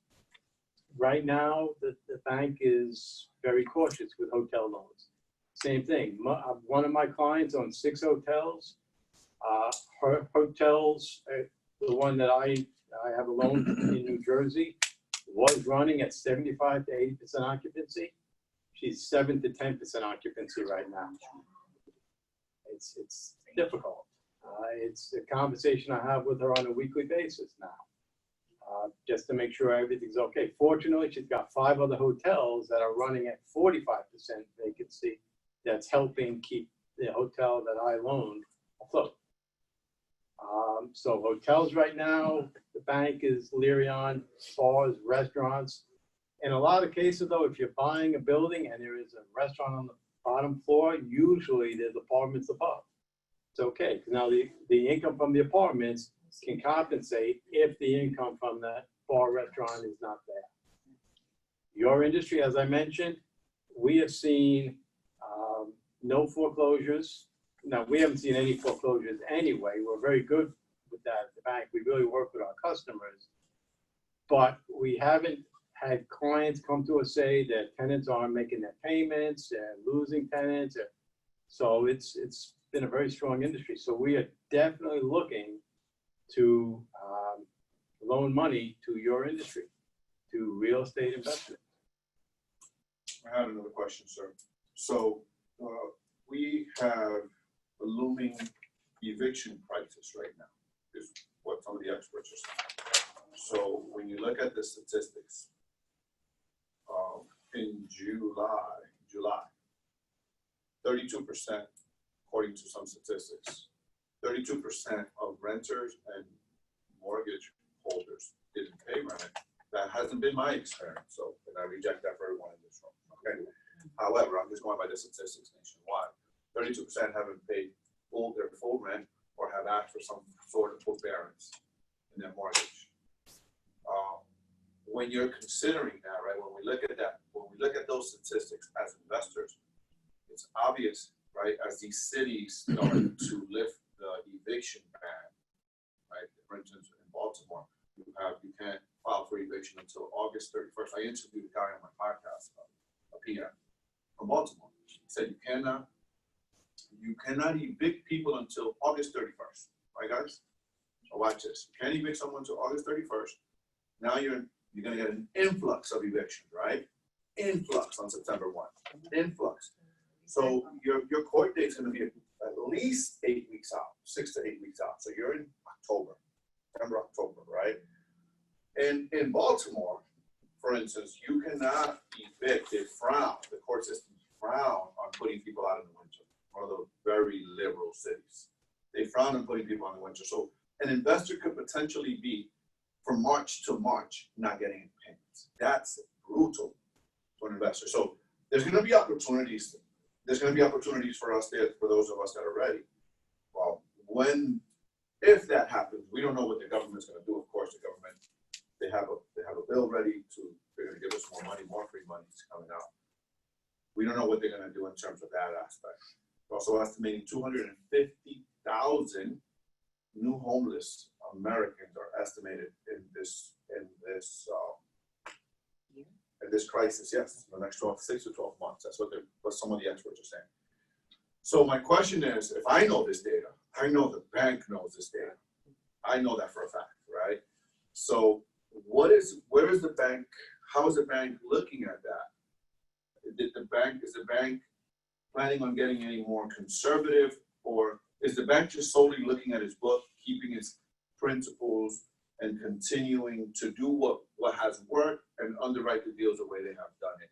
Right now, the bank is very cautious with hotel loans. Same thing. One of my clients owns 6 hotels. Her hotels, the one that I have a loan in New Jersey, was running at 75 to 80% occupancy. She's 7 to 10% occupancy right now. It's difficult. It's a conversation I have with her on a weekly basis now, just to make sure everything's okay. Fortunately, she's got 5 other hotels that are running at 45% vacancy. That's helping keep the hotel that I loaned afloat. So hotels right now, the bank is leery on. Bars, restaurants. In a lot of cases, though, if you're buying a building and there is a restaurant on the bottom floor, usually there's apartments above. It's okay, because now the income from the apartments can compensate if the income from that bar restaurant is not there. Your industry, as I mentioned, we have seen no foreclosures. Now, we haven't seen any foreclosures anyway. We're very good with that at the bank. We really work with our customers. But we haven't had clients come to us say that tenants aren't making their payments and losing tenants. So it's been a very strong industry. So we are definitely looking to loan money to your industry, to real estate investment. I had another question, sir. So we have a looming eviction crisis right now, is what some of the experts are saying. So when you look at the statistics, in July, 32%, according to some statistics, 32% of renters and mortgage holders didn't pay rent. That hasn't been my experience, so and I reject that for everyone in this room. Okay. However, I'm just going by the statistics nationwide. 32% haven't paid their full rent or have asked for some sort of forbearance in their mortgage. When you're considering that, right? When we look at those statistics as investors, it's obvious, right? As these cities start to lift the eviction ban, right? For instance, in Baltimore, you can't file for eviction until August 31st. I interviewed a guy on my podcast, a PM from Baltimore. He said you cannot evict people until August 31st, right, guys? So watch this. You can't evict someone until August 31st. Now you're gonna get an influx of evictions, right? Influx on September 1. Influx. So your court date's gonna be at least 8 weeks out, 6 to 8 weeks out. So you're in October, September, October, right? And in Baltimore, for instance, you cannot evict. They frown. The court system frown on putting people out in the winter. One of those very liberal cities. They frown on putting people out in the winter. So an investor could potentially be from March to March not getting payments. That's brutal for an investor. So there's going to be opportunities. There's going to be opportunities for us there, for those of us that are ready. Well, if that happens, we don't know what the government's going to do. Of course, the government, they have a bill ready they're going to give us more money, more free money is coming out. We don't know what they're going to do in terms of that aspect. We're also estimating 250,000 new homeless Americans are estimated in this crisis. Yes, in the next 6 to 12 months. That's what some of the experts are saying. So my question is, if I know this data, I know the bank knows this data. I know that for a fact, right? So where is the bank? How is the bank looking at that? Is the bank planning on getting any more conservative, or is the bank just solely looking at its book, keeping its principles, and continuing to do what has worked and underwrite the deals the way they have done it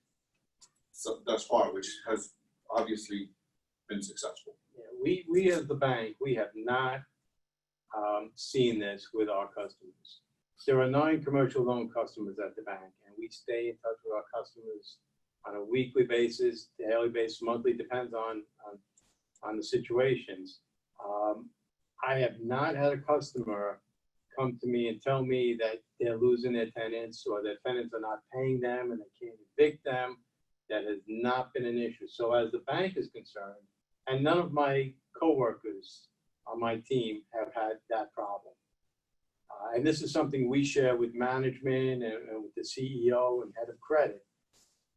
so thus far, which has obviously been successful? Yeah, we as the bank, we have not seen this with our customers. There are 9 commercial loan customers at the bank, and we stay in touch with our customers on a weekly basis, daily basis, monthly, depends on the situations. I have not had a customer come to me and tell me that they're losing their tenants or their tenants are not paying them and they can't evict them. That has not been an issue. So as the bank is concerned, and none of my coworkers on my team have had that problem. And this is something we share with management and with the CEO and head of credit.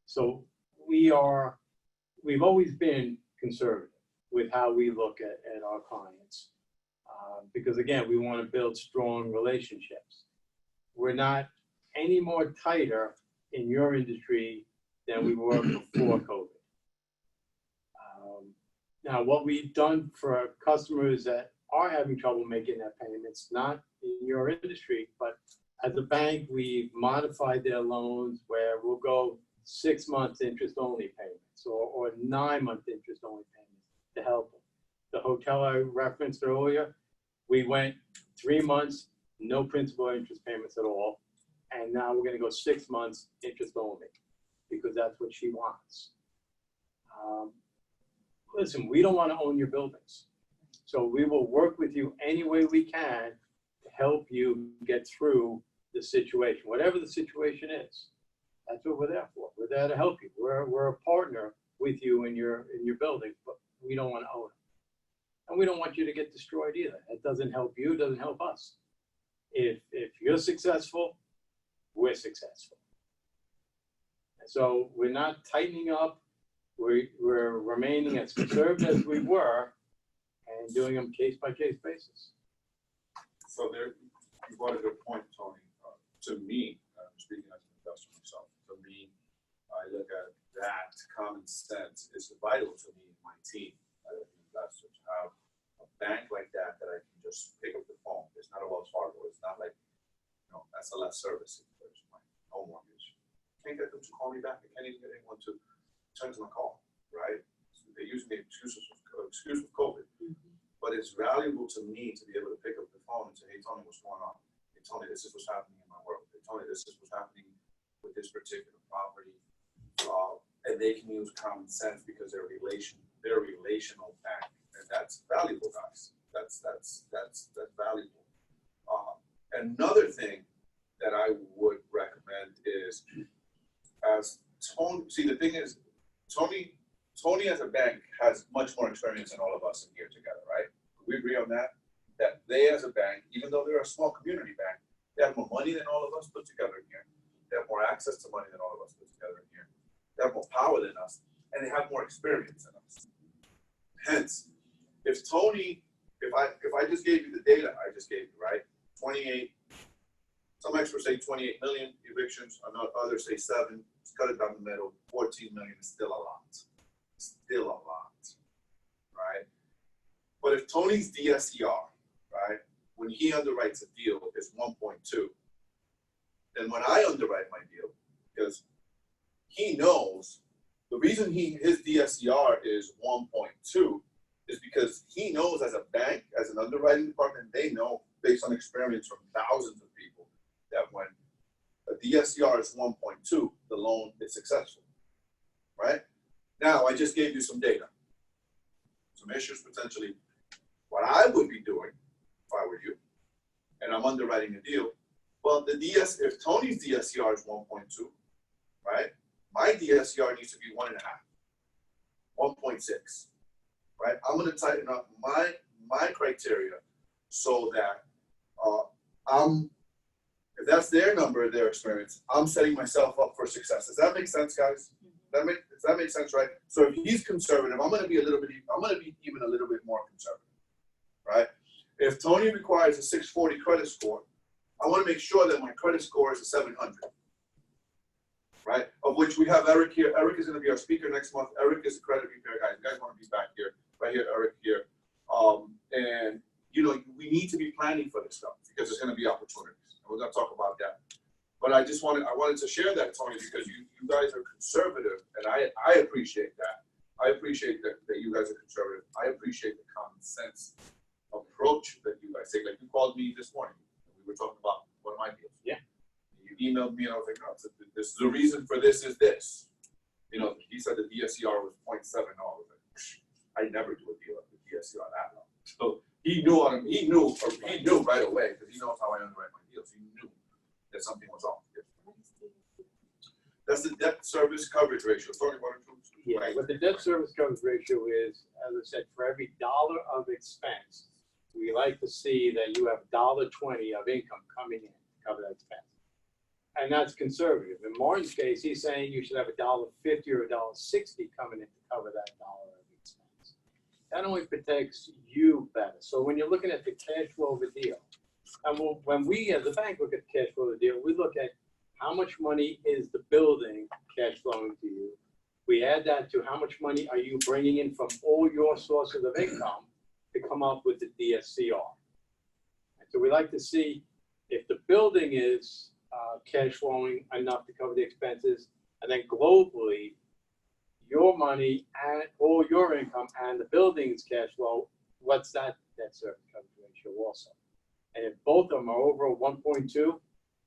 So we've always been conservative with how we look at our clients. Because again, we want to build strong relationships. We're not any more tighter in your industry than we were before COVID. Now, what we've done for customers that are having trouble making their payments, not in your industry, but as a bank, we've modified their loans where we'll go 6 months interest only payments or 9 month interest only payments to help them. The hotel I referenced earlier, we went 3 months, no principal interest payments at all. And now we're going to go 6 months interest only because that's what she wants. Listen, we don't want to own your buildings. So we will work with you any way we can to help you get through the situation, whatever the situation is. That's what we're there for. We're there to help you. We're a partner with you in your building, but we don't want to own it. And we don't want you to get destroyed either. It doesn't help you, it doesn't help us. If you're successful, we're successful. And so we're not tightening up. We're remaining as conservative as we were and doing them case by case basis. So you brought a good point, Tony. To me, I'm speaking as an investor myself. To me, I look at that common sense is vital to me and my team as an investor to have a bank like that I can just pick up the phone. It's not a Wells Fargo. It's not like, SLS service. There's my home mortgage. Can't get them to call me back. I can't even get anyone to turn to my call, right? So they're using the excuse of COVID. But it's valuable to me to be able to pick up the phone and say, hey, Tony, what's going on? Hey, Tony, this is what's happening in my world. Hey, Tony, this is what's happening with this particular property. And they can use common sense because they're a relational bank. And that's valuable, guys. That's valuable. Another thing that I would recommend is, as Tony, see, the thing is, Tony as a bank has much more experience than all of us in here together, right? We agree on that? That they as a bank, even though they're a small community bank, They have more money than all of us put together in here. They have more access to money than all of us put together in here. They have more power than us, and they have more experience than us. Hence, if I just gave you the data I just gave you, right? 28, some experts say 28 million evictions, others say 7. Let's cut it down the middle. 14 million is still a lot. Still a lot, right? But if Tony's DSCR, right, when he underwrites a deal is 1.2, then when I underwrite my deal, because he knows the reason his DSCR is 1.2 is because he knows as a bank, as an underwriting department, they know based on experience from thousands of people that when a DSCR is 1.2, the loan is successful, right? Now, I just gave you some data, some issues potentially. What I would be doing if I were you, and I'm underwriting a deal, well, if Tony's DSCR is 1.2, right? My DSCR needs to be 1.5, 1.6, right? I'm going to tighten up my criteria so that if that's their number, their experience, I'm setting myself up for success. Does that make sense, guys? Does that make sense, right? So if he's conservative, I'm going to be even a little bit more conservative, right? If Tony requires a 640 credit score, I want to make sure that my credit score is a 700, right? Of which we have Eric here. Eric is going to be our speaker next month. Eric is a credit repair guy. You guys want to be back here, right here, Eric here. And you know, we need to be planning for this stuff because there's going to be opportunities. We're going to talk about that. But I wanted to share that, Tony, because you guys are conservative, and I appreciate that. I appreciate that you guys are conservative. I appreciate the common sense approach that you guys take. Like you called me this morning. We were talking about one of my deals. Yeah. You emailed me, and I was like, no, this the reason for this is this. You know, he said the DSCR was 0.7. I was like, I never do a deal with the DSCR that low. So he knew right away because he knows how I underwrite my deals. He knew that something was off. That's the debt service coverage ratio. Talking about it. Yeah, what the debt service coverage ratio is, as I said, for every dollar of expense, we like to see that you have $1.20 of income coming in to cover that expense. And that's conservative. In Martin's case, he's saying you should have $1.50 or $1.60 coming in to cover that dollar of expense. That only protects you better. So when you're looking at the cash flow of a deal, and when we as a bank look at the cash flow of the deal, we look at how much money is the building cash flowing to you. We add that to how much money are you bringing in from all your sources of income to come up with the DSCR. And so we like to see if the building is cash flowing enough to cover the expenses, and then globally, your money and all your income and the building's cash flow, what's that debt service coverage ratio also? And if both of them are over 1.2,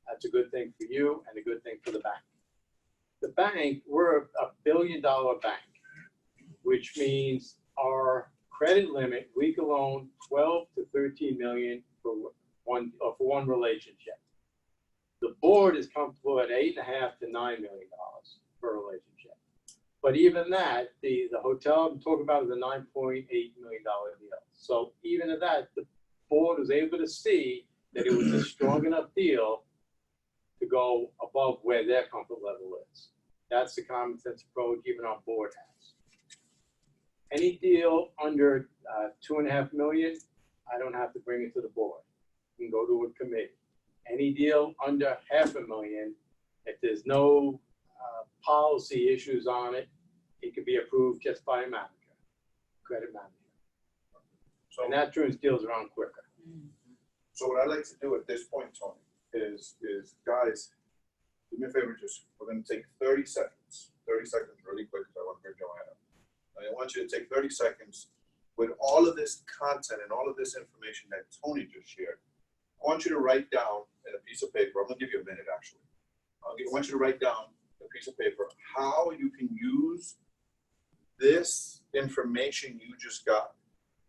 that's a good thing for you and a good thing for the bank. The bank, we're a $1 billion bank, which means our credit limit, we can loan 12 to 13 million for one relationship. The board is comfortable at $8.5 to $9 million per relationship. But even that, the hotel I'm talking about is a $9.8 million deal. So even at that, the board was able to see that it was a strong enough deal to go above where their comfort level is. That's the common sense approach even our board has. Any deal under 2.5 million, I don't have to bring it to the board. You can go to a committee. Any deal under $500,000, if there's no policy issues on it, it could be approved just by a manager, credit manager. So, and that turns deals around quicker. So what I'd like to do at this point, Tony, is guys, do me a favor, we're going to take 30 seconds really quick because I want to bring Joann up. I want you to take 30 seconds with all of this content and all of this information that Tony just shared. I want you to write down in a piece of paper, I'm going to give you a minute actually. I want you to write down a piece of paper how you can use this information you just got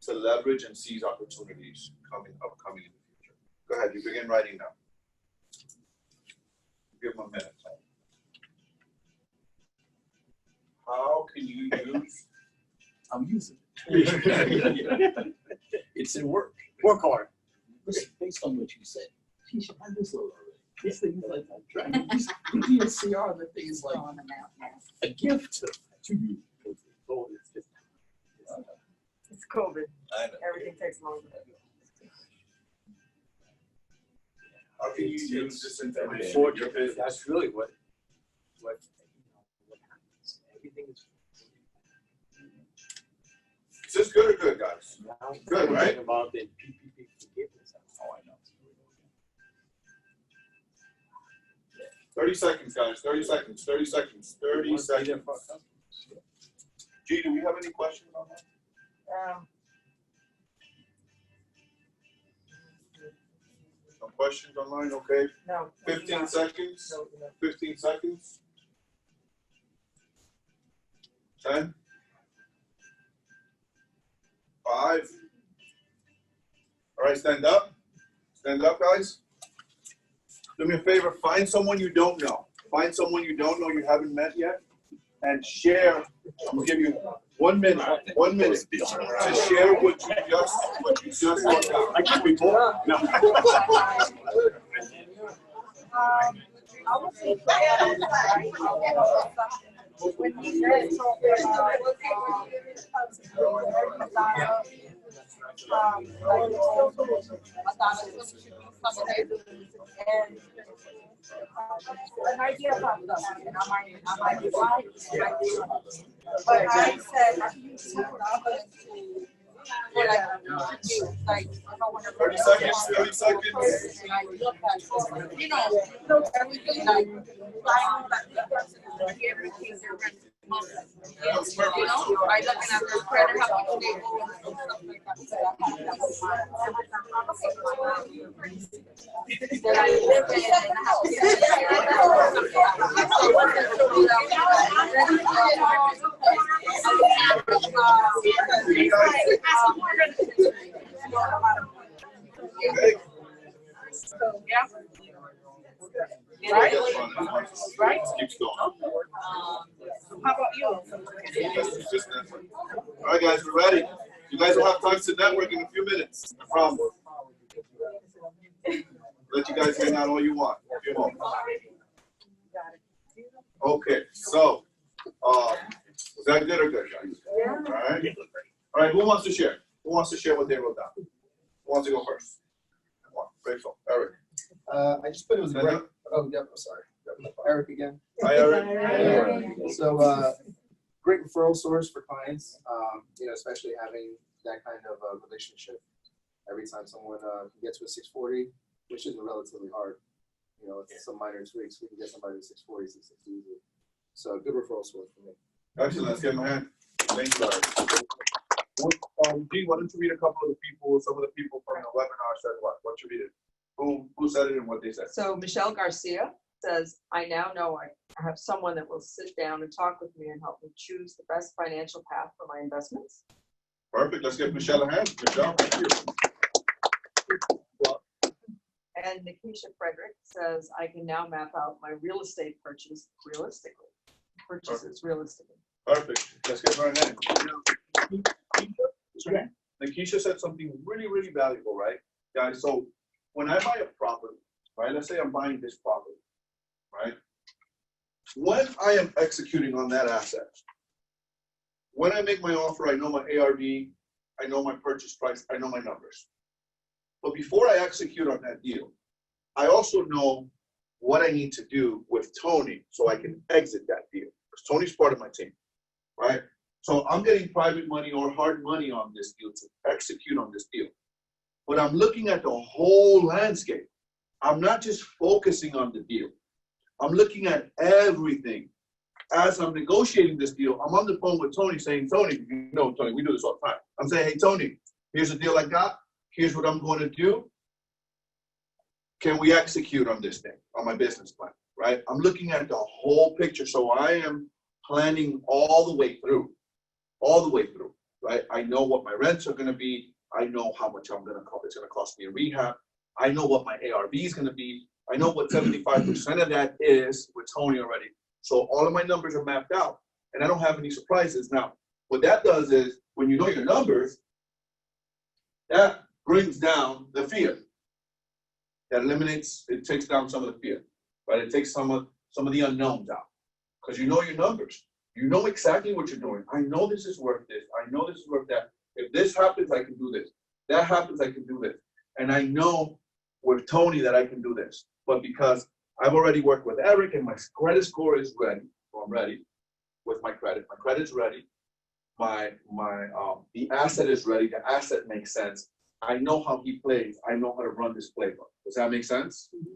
to leverage and seize opportunities upcoming in the future. Go ahead, you begin writing now. Give them a minute. How can you use? I'm using it. It's in work. Work hard. Listen, based on what you said, Keisha, I just love it. This thing is like, I'm trying to do a CR, the thing is like a gift to you. It's COVID. I know. Everything takes longer. How can you use this information? Unfortunately, that's really what happens. Everything is. Is this good or good, guys? Good, right? About the PPP forgiveness. Oh, I know. 30 seconds, guys. 30 seconds. 30 seconds. 30 seconds. G, do we have any questions on that? No questions online? Okay. No. 15 seconds. 15 seconds. 10. 5. All right, stand up. Stand up, guys. Do me a favor, find someone you don't know. Find someone you don't know you haven't met yet and share. I'm gonna give you 1 minute. 1 minute to share what you just looked at. I can't be bored. No. I would say when he said something an idea popped up, and I might be right, but I said, like, if I want to 30 seconds, 30 seconds. and I look at, you know, everything like, I know that the person is everything they're renting. You know, by looking at their credit, how much they owe and stuff like that. So I have that I live in and I have to yeah. Right? Right? Keeps going. How about you? All right, guys, we're ready. You guys will have time to network in a few minutes. I promise. Let you guys hang out all you want. A few moments. Okay, so, was that good or good, guys? Yeah. All right. All right, who wants to share? Who wants to share what they wrote down? Who wants to go first? Come on, Rachel, Eric. I just put it was great. Oh, yep, I'm sorry. Eric again. Hi, Eric. So, great referral source for clients, you know, especially having that kind of relationship. Every time someone can get to a 640, which isn't relatively hard, you know, it's some minor tweaks, we can get somebody to 640, 660 easily. So, good referral source for me. Excellent, let's give him a hand. Thank you, Eric. G, why don't you read a couple of the people, some of the people from the webinar said what? What you read it? Who said it and what they said? So Michelle Garcia says, I now know I have someone that will sit down and talk with me and help me choose the best financial path for my investments. Perfect. Let's give Michelle a hand. Michelle, thank you. And Nikisha Frederick says, I can now map out my real estate purchases realistically. Perfect. Let's give her a hand. Nikisha said something really, really valuable, right? Guys, so when I buy a property, right? Let's say I'm buying this property, right? When I am executing on that asset, when I make my offer, I know my ARV, I know my purchase price, I know my numbers. But before I execute on that deal, I also know what I need to do with Tony so I can exit that deal. Because Tony's part of my team, right? So I'm getting private money or hard money on this deal to execute on this deal. But I'm looking at the whole landscape. I'm not just focusing on the deal. I'm looking at everything. As I'm negotiating this deal, I'm on the phone with Tony saying, Tony, you know, Tony, we do this all the time. I'm saying, hey, Tony, here's the deal I got. Here's what I'm going to do. Can we execute on this thing, on my business plan, right? I'm looking at the whole picture. So I am planning all the way through, right? I know what my rents are going to be. I know how much it's going to cost me in rehab. I know what my ARV is going to be. I know what 75% of that is with Tony already. So all of my numbers are mapped out and I don't have any surprises. Now, what that does is when you know your numbers, that brings down the fear. that eliminates, it takes down some of the fear, right? It takes some of the unknowns out, because you know your numbers. You know exactly what you're doing. I know this is worth this. I know this is worth that. If this happens, I can do this. That happens, I can do this. And I know with Tony that I can do this. But because I've already worked with Eric and my credit score is ready, so I'm ready with my credit. My credit's ready. The asset is ready. The asset makes sense. I know how he plays. I know how to run this playbook. Does that make sense? Mm-hmm.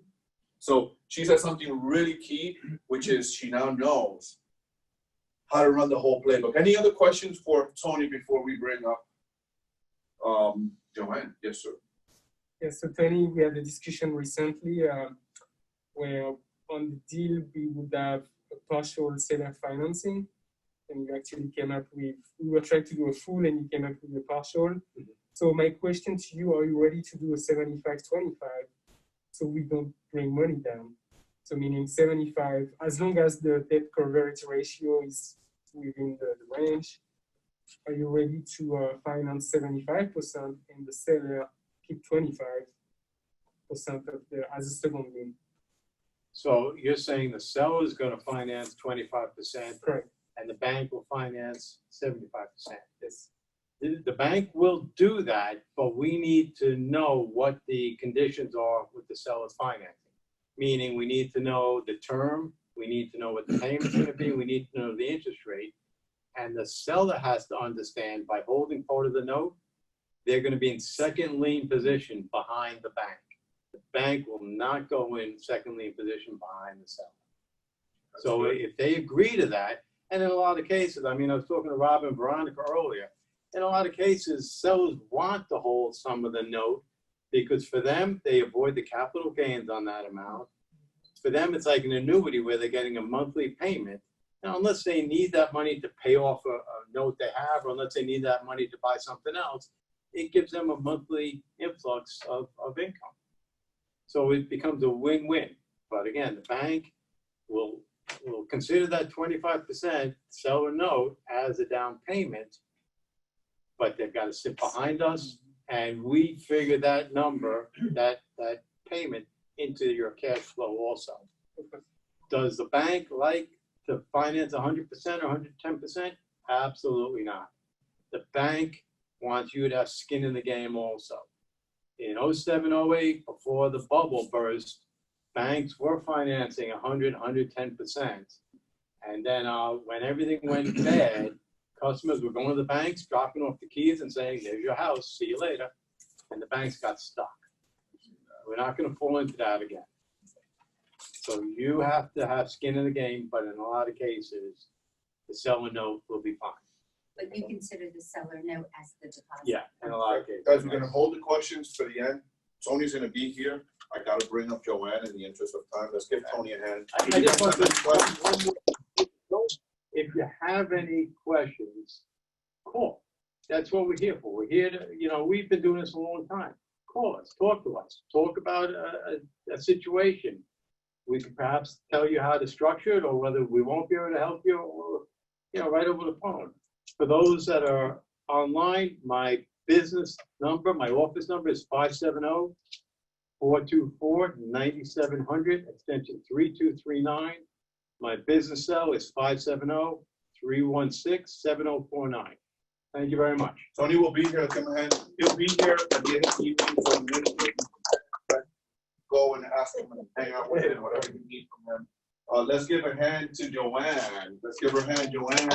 So she said something really key, which is she now knows how to run the whole playbook. Any other questions for Tony before we bring up Joann? Yes, sir. Yes, so Tony, we had a discussion recently where on the deal we would have a partial seller financing, and you actually came up with, we were trying to do a full and you came up with a partial. Mm-hmm. So my question to you, are you ready to do a 75-25 so we don't bring money down? So meaning 75, as long as the debt coverage ratio is within the range, are you ready to finance 75% and the seller keep 25% of the as a second lien? So you're saying the seller is going to finance 25%, correct, and the bank will finance 75%. Yes. The bank will do that, but we need to know what the conditions are with the seller's financing. Meaning we need to know the term, we need to know what the payment's going to be, we need to know the interest rate. And the seller has to understand by holding part of the note, they're going to be in second lien position behind the bank. The bank will not go in second lien position behind the seller. So if they agree to that, and in a lot of cases, I mean, I was talking to Rob and Veronica earlier, in a lot of cases, sellers want to hold some of the note because for them, they avoid the capital gains on that amount. For them, it's like an annuity where they're getting a monthly payment. Now, unless they need that money to pay off a note they have, or unless they need that money to buy something else, it gives them a monthly influx of income. So it becomes a win-win. But again, the bank will consider that 25% seller note as a down payment, but they've got to sit behind us, and we figure that number, that payment, into your cash flow also. Does the bank like to finance 100% or 110%? Absolutely not. The bank wants you to have skin in the game also. In 07, 08, before the bubble burst, banks were financing 100, 110%. And then when everything went bad, customers were going to the banks, dropping off the keys and saying, "There's your house, see you later." And the banks got stuck. We're not going to fall into that again. So you have to have skin in the game, but in a lot of cases, the seller note will be fine. But you consider the seller note as the deposit? Yeah, in a lot of cases. Guys, we're going to hold the questions for the end. Tony's going to be here. I got to bring up Joann in the interest of time. Let's give Tony a hand. I just want to one more. If you have any questions, call. That's what we're here for. We're here to, we've been doing this a long time. Call us, talk to us, talk about a situation. We can perhaps tell you how to structure it, or whether we won't be able to help you, or, right over the phone. For those that are online, my business number, my office number is 570-424-9700, extension 3239. My business cell is 570-316-7049. Thank you very much. Tony will be here. Give him a hand. He'll be here at the end of the evening for a minute. Go and ask him and hang out with him, whatever you need from him. Let's give a hand to Joann. Let's give her a hand, Joann.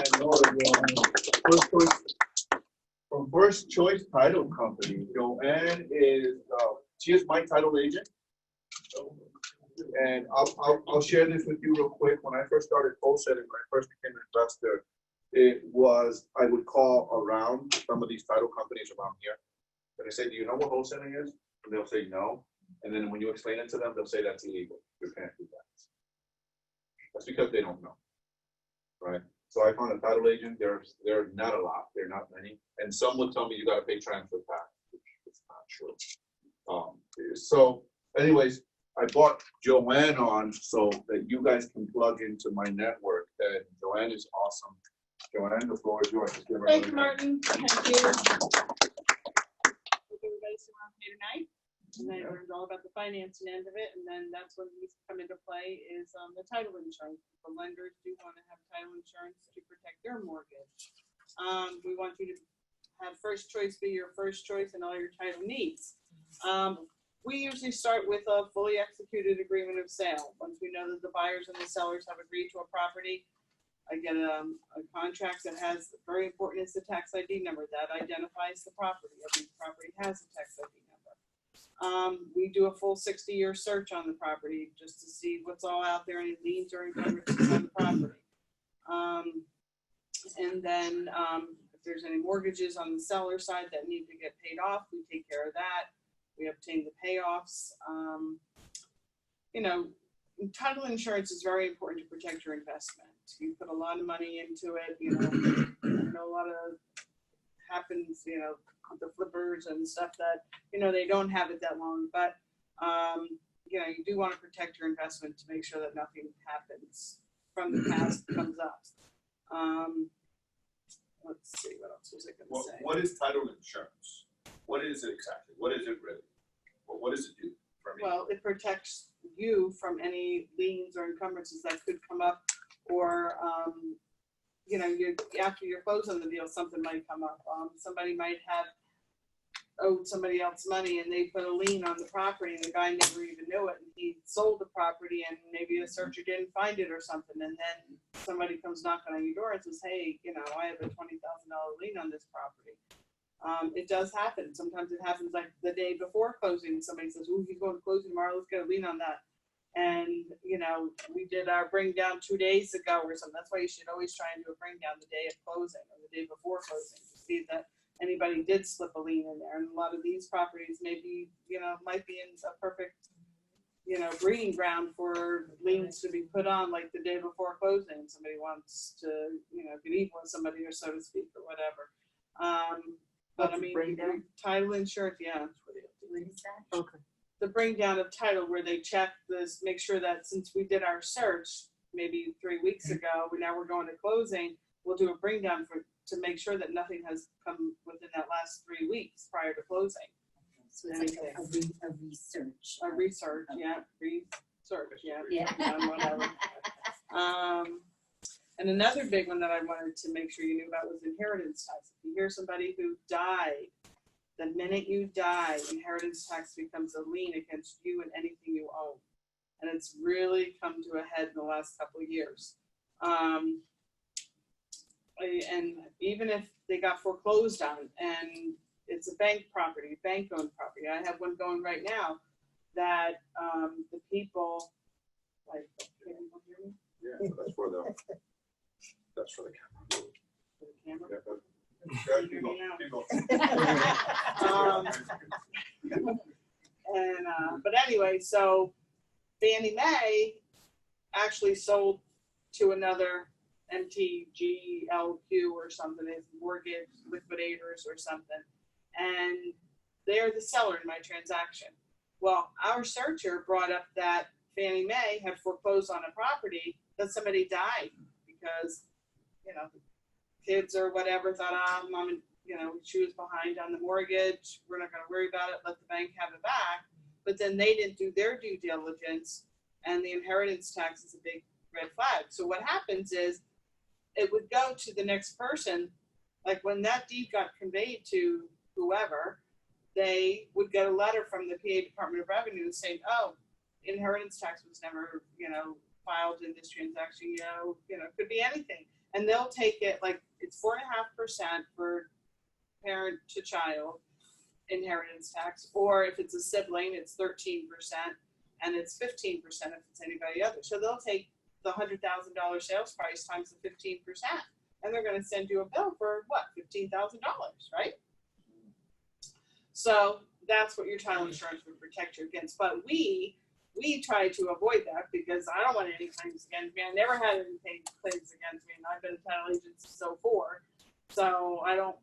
From First Choice Title Company. Joann is she is my title agent. And I'll share this with you real quick. When I first started wholesaling, when I first became an investor, it was, I would call around some of these title companies around here. And I say, "Do you know what wholesaling is?" And they'll say no. And then when you explain it to them, they'll say that's illegal. You can't do that. That's because they don't know, right? So I found a title agent. There's not a lot. There are not many. And some will tell me you got to pay transfer tax, which is not true. So anyways, I brought Joann on so that you guys can plug into my network. And Joann is awesome. Joann, the floor is yours. Thank you, Martin. Thank you. Hope everybody's around here tonight. And then it learns all about the financing end of it, and then that's when these come into play is the title insurance. The lenders do want to have title insurance to protect their mortgage. We want you to have first choice be your first choice in all your title needs. We usually start with a fully executed agreement of sale. Once we know that the buyers and the sellers have agreed to a property, I get a contract that has, very important is the tax ID number that identifies the property. Every property has a tax ID number. We do a full 60-year search on the property just to see what's all out there, any liens or encumbrances on the property. And then if there's any mortgages on the seller side that need to get paid off, we take care of that. We obtain the payoffs. Title insurance is very important to protect your investment. You put a lot of money into it. A lot of happens, the flippers and stuff that, they don't have it that long, but, you do want to protect your investment to make sure that nothing happens from the past that comes up. Let's see, what else was I going to say? What is title insurance? What is it exactly? What is it really? What does it do for me? Well, it protects you from any liens or encumbrances that could come up, or, after you're closing the deal, something might come up. Somebody might have owed somebody else money and they put a lien on the property and the guy never even knew it, and he sold the property and maybe a searcher didn't find it or something, and then somebody comes knocking on your door and says, hey, I have a $20,000 lien on this property. It does happen. Sometimes it happens like the day before closing. Somebody says, "Ooh, he's going to closing tomorrow. Let's get a lien on that." And we did our bring down 2 days ago or something. That's why you should always try and do a bring down the day of closing or the day before closing to see that anybody did slip a lien in there. And a lot of these properties maybe might be in a perfect breeding ground for liens to be put on like the day before closing. Somebody wants to get even with somebody, or so to speak, or whatever. But I mean, title insurance, yeah. What is that? Okay. The bring down of title, where they check this, make sure that since we did our search maybe 3 weeks ago, now we're going to closing, we'll do a bring down to make sure that nothing has come within that last 3 weeks prior to closing. So it's like a research. A research, yeah, research, yeah. Yeah. Whatever. And another big one that I wanted to make sure you knew about was inheritance tax. If you hear somebody who died, the minute you die, inheritance tax becomes a lien against you and anything you own. And it's really come to a head in the last couple of years. And even if they got foreclosed on and it's a bank property, bank-owned property. I have one going right now that the people, like, can you hear me? Yeah, so that's for the camera. For the camera? Yeah, keep going. But anyway, so Fannie Mae actually sold to another MTGLQ or something, as mortgage liquidators or something, and they're the seller in my transaction. Well, our searcher brought up that Fannie Mae had foreclosed on a property that somebody died because, kids or whatever thought, mom, she was behind on the mortgage. We're not going to worry about it. Let the bank have it back. But then they didn't do their due diligence, and the inheritance tax is a big red flag. So what happens is it would go to the next person. Like when that deed got conveyed to whoever, they would get a letter from the PA Department of Revenue saying, oh, inheritance tax was never, filed in this transaction, could be anything. And they'll take it, like it's 4.5% for parent to child inheritance tax, or if it's a sibling, it's 13%, and it's 15% if it's anybody other. So they'll take the $100,000 sales price times the 15%, and they're going to send you a bill for what, $15,000, right? So that's what your title insurance would protect you against. But we try to avoid that because I don't want any claims against me. I never had any claims against me, and I've been a title agent since 2004, so I don't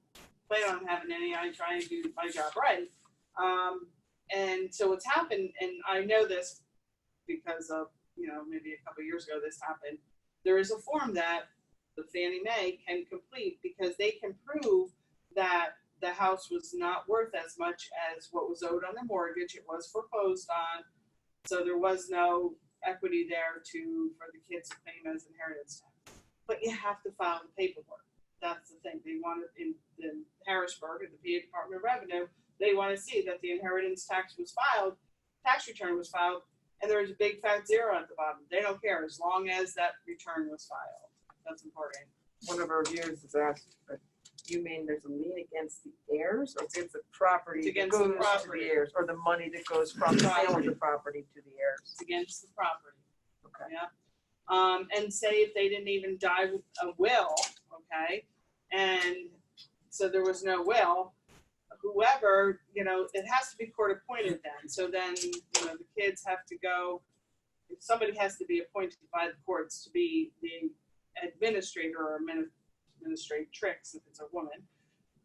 plan on having any. I try and do my job right. And so what's happened, and I know this because of, maybe a couple of years ago this happened, there is a form that the Fannie Mae can complete because they can prove that the house was not worth as much as what was owed on the mortgage. It was foreclosed on. So there was no equity there for the kids to claim as inheritance tax. But you have to file the paperwork. That's the thing. They want it in Harrisburg at the PA Department of Revenue. They want to see that the inheritance tax was filed, tax return was filed, and there's a big fat zero at the bottom. They don't care as long as that return was filed. That's important. One of our viewers has asked, you mean there's a lien against the heirs or against the property It's that against the goes to property. the heirs, or the money that goes from the sale of the property to the heirs? It's against the property. Okay. Yeah. And say if they didn't even die with a will, okay, and so there was no will, whoever, it has to be court appointed then. So then, the kids have to go, if somebody has to be appointed by the courts to be the administrator or administratrix, if it's a woman,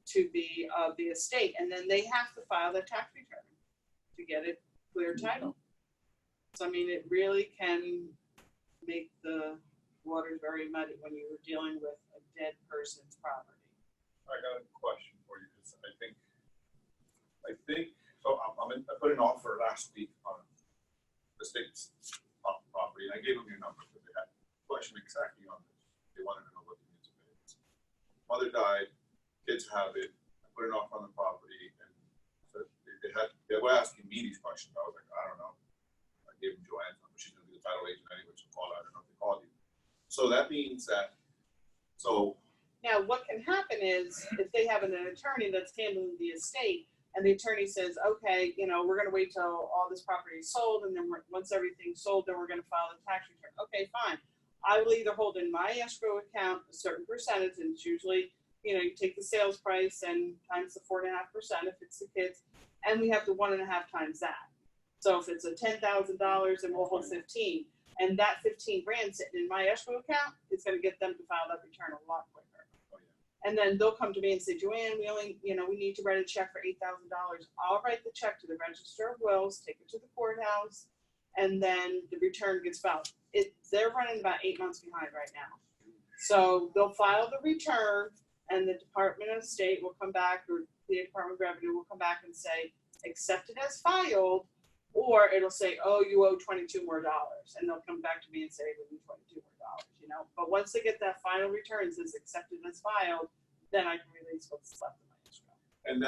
to be of the estate. And then they have to file their tax return to get it clear title. So, I mean, it really can make the waters very muddy when you're dealing with a dead person's property. I got a question for you. I think, so I put an offer last week on the state's property, and I gave them your number because they had a question exactly on this. They wanted to know what the municipal is. Mother died, kids have it. I put an offer on the property, and so they were asking me these questions. I was like, I don't know. I gave them Joann's number. She's gonna be the title agent anyway, so call her. I don't know if they called you. So that means that, now what can happen is if they have an attorney that's handling the estate, and the attorney says, okay, we're gonna wait till all this property is sold, and then once everything's sold, then we're gonna file the tax return. Okay, fine. I will either hold in my escrow account a certain percentage, and it's usually, you take the sales price and times the 4.5% if it's the kids, and we have to 1.5 times that. So if it's a $10,000, then we'll hold 15, and that 15 grand sitting in my escrow account is gonna get them to file that return a lot quicker. And then they'll come to me and say, Joann, we only, we need to write a check for $8,000. I'll write the check to the Register of Wills, take it to the courthouse, and then the return gets filed. They're running about 8 months behind right now. So they'll file the return, and the Department of State will come back, or the Department of Revenue will come back and say, accepted as filed, or it'll say, oh, you owe $22 more, and they'll come back to me and say, we need $22 more, But once they get that final return that says accepted as filed, then I can release what's left in my escrow. and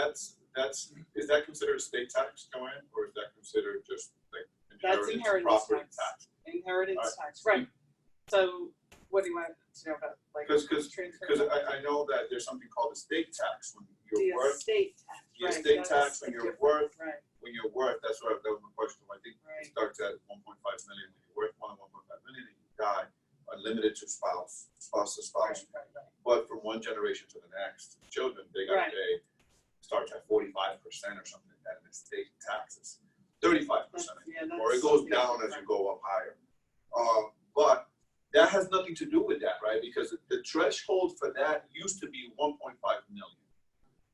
is that considered state tax, Joann, or is that considered just like That's inheritance property tax. Inheritance All right. tax, right. So what do you want to know about, like, Because transfer? I know that there's something called the state tax when The you're worth. estate tax, The right. estate that's tax when different, you're worth. Right, When you're worth, that's what that was my question. I think Right. it starts at 1.5 million. When you're worth more than 1.5 million and you die, unlimited to spouse to spouse. right. But from one generation to the next, children, they gotta Right. pay, starts at 45% or something like that in estate taxes. 35%, or it goes down as you go up higher. But that has nothing to do with that, right? Because the threshold for that used to be 1.5 million.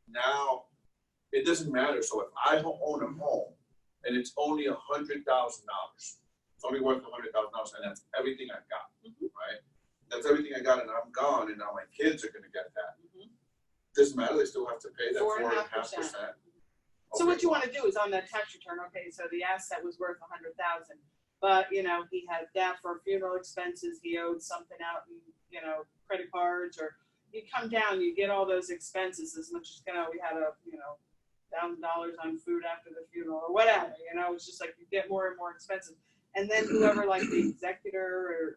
Now, it doesn't matter. So if I own a home and it's only $100,000, it's only worth $100,000, and that's everything I got, right? That's everything I got, and I'm gone, and now my kids are gonna get that. Doesn't matter. They still have to pay that 4.5%. So what you want to do is on that tax return, okay, so the asset was worth 100,000, but he had that for funeral expenses, he owed something out in, credit cards, or you come down, you get all those expenses as much as, we had a, $1,000 on food after the funeral or whatever, it's just like you get more and more expensive. And then whoever, like the executor or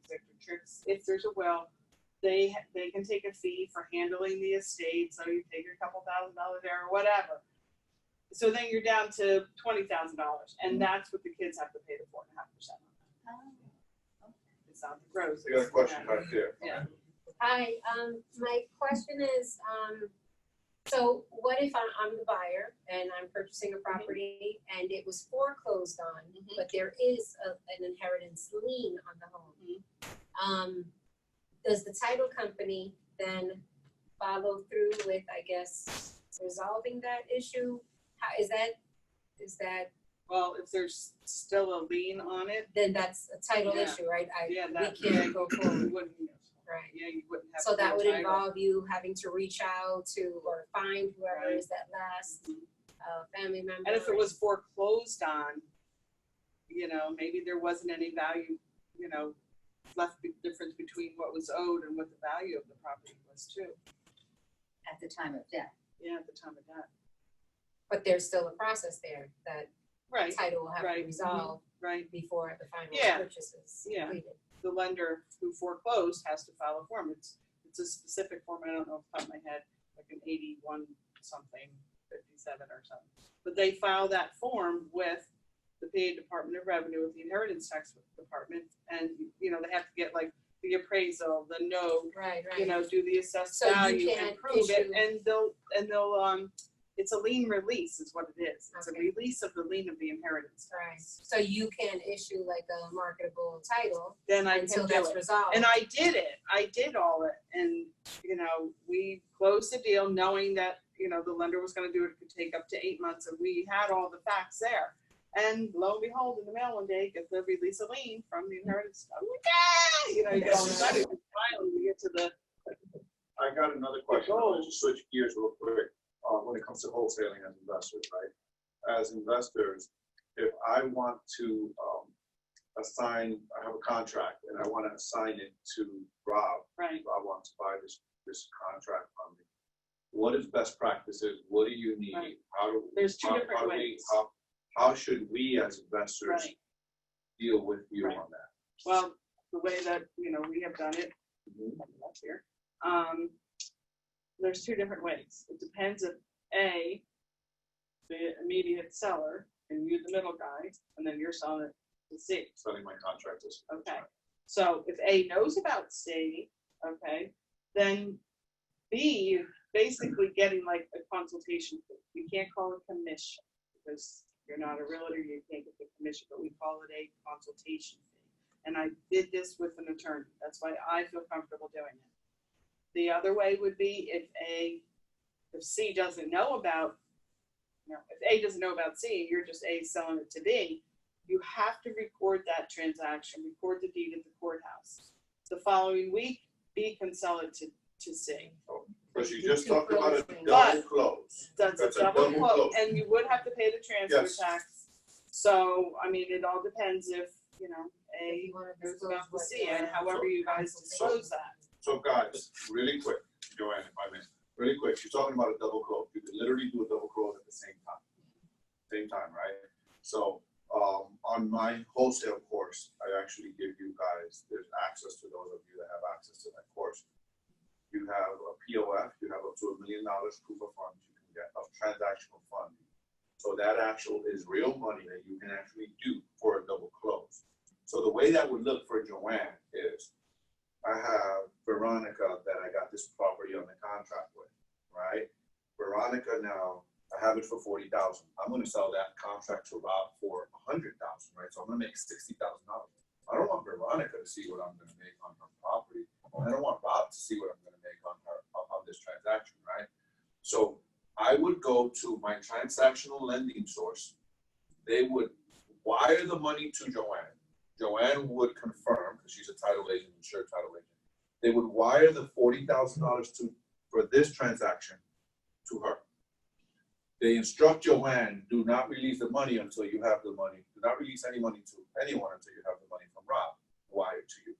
executrix, if there's a will, they can take a fee for handling the estate, so you take a couple $1,000s there or whatever. So then you're down to $20,000, and that's what the kids have to pay the 4.5% on that. It's not the gross. You got a question right there. Yeah. Hi, my question is, so what if I'm the buyer and I'm purchasing a property and it was foreclosed on, but there is an inheritance lien on the home? Does the title company then follow through with, I guess, resolving that issue? How is that? Well, if there's still a lien on it, Then that's a title Yeah. issue, right? Yeah, We can't go forward. wouldn't. Right. Yeah, you wouldn't have. So to be that would entitled. involve you having to reach out to or find whoever is that last family member. And if it was foreclosed on, you know, maybe there wasn't any value, you know, left difference between what was owed and what the value of the property was too. At the time of death. Yeah, at the time of death. But there's still a process there that Right. title will have to Right. resolve Right. before the final Yeah. purchase is Yeah. completed. The lender who foreclosed has to file a form. It's a specific form. I don't know off the top of my head, like an 81 something, 57 or something. But they file that form with the PA Department of Revenue, with the Inheritance Tax Department, and you know they have to get like the appraisal, the note, Right, right. you know, do the assessed So you value can't and prove it, issue- and they'll it's a lien release is what it is. It's Okay. a release of the lien of the inheritance Right. tax. So you can issue like a marketable title Then I until can do that's it. resolved. And I did it. I did all it. And, you know, we closed the deal knowing that, you know, the lender was going to do it. It could take up to 8 months. And we had all the facts there. And lo and behold, in the mail one day, get the release of lien from the inheritance. I'm like, ah! You know, you get all excited. And finally, we get to the. I got another question. I want to just switch gears real quick. When it comes to wholesaling as investors, right? As investors, if I want to I have a contract and I want to assign it to Rob. Right. Rob wants to buy this contract from me. What is best practices? What do you need? Right. There's two different ways. How should we as investors Right. deal with you Right. on that? Well, the way that, you know, we have done it, that's here. There's two different ways. It depends if A, the immediate seller, and you're the middle guy, and then you're selling it to C. Selling my contract is. Okay. So if A knows about C, okay, then B, you're basically getting like a consultation fee. You can't call it commission because you're not a realtor, you can't get the commission, but we call it a consultation fee. And I did this with an attorney. That's why I feel comfortable doing it. The other way would be if C doesn't know about, if A doesn't know about C, you're just A selling it to B, you have to record that transaction, record the deed at the courthouse. The following week, B can sell it to C. Because you just talked about a double But close. That's a double quote, and you would have to pay the transfer Yes. tax. So, I mean, it all depends if, you know, If A you wanna knows disclose about the what C, your and however you guys disclose that. So guys, really quick, Joann, if I may, really quick, you're talking about a double close. You could literally do a double close at the same time. Same time, right? So on my wholesale course, I actually give you guys, there's access to those of you that have access to that course. You have a POF, you have up to $1 million proof of funds you can get of transactional funding. So that actual is real money that you can actually do for a double close. So the way that would look for Joann is, I have Veronica that I got this property on the contract with, right? Veronica now, I have it for $40,000. I'm gonna sell that contract to Rob for $100,000, right? So I'm gonna make $60,000. I don't want Veronica to see what I'm gonna make on her property. I don't want Rob to see what I'm gonna make on her, on this transaction, right? So I would go to my transactional lending source. They would wire the money to Joann. Joann would confirm, because she's a title agent, insured title agent. They would wire the $40,000 for this transaction to her. They instruct Joann, do not release the money until you have the money. Do not release any money to anyone until you have the money from Rob wired to you,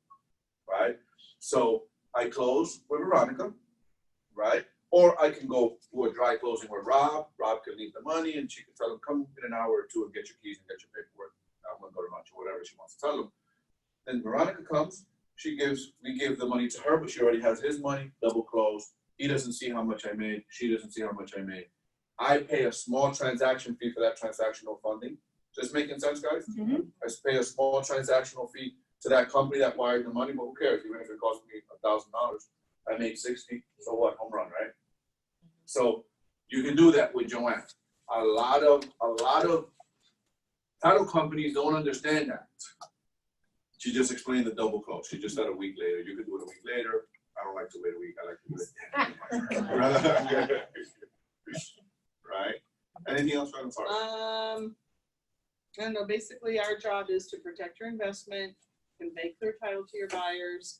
right? So I close with Veronica, right? Or I can go do a dry closing with Rob. Rob can leave the money and she can tell him, come in an hour or two and get your keys and get your paperwork. I'm gonna go to lunch or whatever she wants to tell him. Then Veronica comes, we give the money to her, but she already has his money, double close. He doesn't see how much I made, she doesn't see how much I made. I pay a small transaction fee for that transactional funding. Just making sense, guys? Mm-hmm. I pay a small transactional fee to that company that wired the money, but who cares? Even if it cost me $1,000, I made 60, so what, home run, right? So you can do that with Joann. A lot of title companies don't understand that. She just explained the double close. She just said a week later. You could do it a week later. I don't like to wait a week. I like to do it. Right? Anything else? I'm sorry. I don't know, basically our job is to protect your investment, convey clear title to your buyers,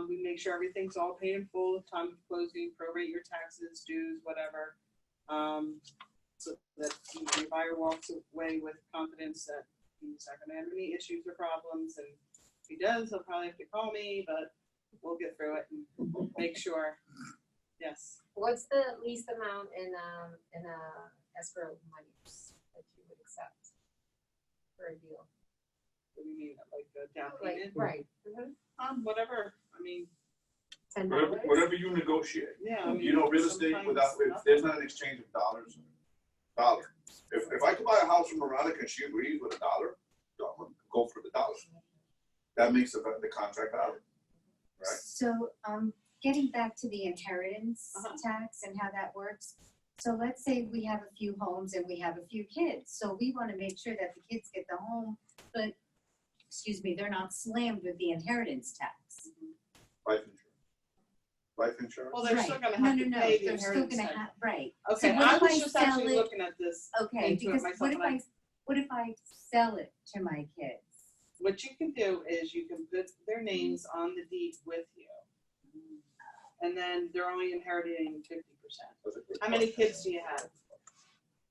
We make sure everything's all paid in full, time of closing, prorate your taxes, dues, whatever. So that the buyer walks away with confidence that he's not gonna have any issues or problems, and if he does, he'll probably have to call me, but we'll get through it and make sure. Yes. What's the least amount in escrow monies that you would accept for a deal? What do you mean, like the down Like, payment? right. Whatever, I mean, $10? Whatever you negotiate. yeah. I mean, You know, real estate sometimes without, if nothing. there's not an exchange of dollars, dollar. If I could buy a house from Veronica and she agrees with $1, I'm gonna go for the dollar. That makes the contract valid, right? So, getting back to the inheritance tax and how that works. So let's say we have a few homes and we have a few kids. So we want to make sure that the kids get the home, but, excuse me, they're not slammed with the inheritance tax. Life insurance. Life insurance. Well, they're Right. still gonna No, have no, to no, pay the they're still inheritance gonna tax. have, right. Okay, So what I if was I just sell actually it- looking at this. Okay, into it because myself, what if and what if I sell it to my kids? What you can do is you can put their names on the deed with you. And then they're only inheriting 50%. How many kids do you have?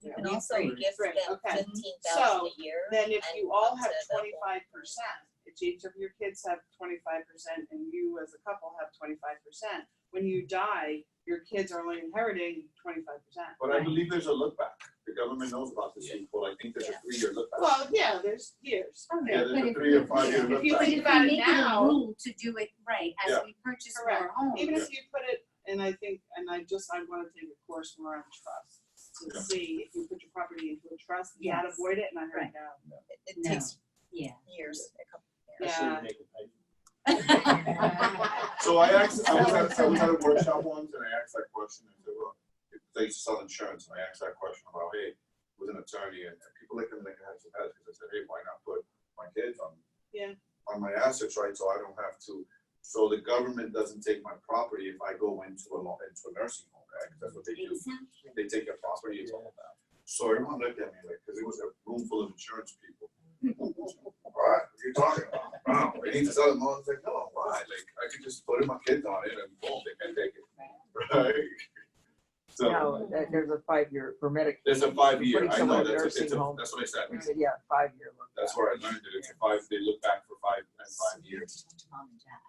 You can also gift Three, them okay. 15,000 a year. Then if and you all up have to the whole- 25%, if each of your kids have 25% and you as a couple have 25%, when you die, your kids are only inheriting 25%. But I believe there's a look back. The government knows about this people. I think there's a 3-year look back. Well, yeah, there's years. Okay, Yeah, there's but a if 3 or we- 5-year look If you back. think If about we it make it a now- rule to do it right as Yeah. we purchase Correct. more homes. Even if you put it, and I think, and I want to take a course more on trust to Yeah. see if you put your property into a trust, you gotta Yes. avoid it, and I heard Right. no. It No. takes Yeah. years, a couple Yeah. So I was at a workshop once and I asked that question and said, well, they used to sell insurance and I asked that question about, hey, was an attorney and people like them, they can have some heads because I said, hey, why not put my kids on my assets, right? So I don't have to, so the government doesn't take my property if I go into a nursing home, right? 'Cause that's what they do. They take your property and all of that. So everyone looked at me like, because it was a room full of insurance people. What are you talking about? Wow, we need to sell them all. I was like, no, why? Like, I could just put my kids on it and boom, they can take it. Right? So No, there's a 5-year for Medicaid. there's a 5-year. Putting I someone know in a that's nursing home. that's what I said. We said, yeah, 5-year look. That's where I learned it. It's a 5. They look back for 5 years. Mom and dad.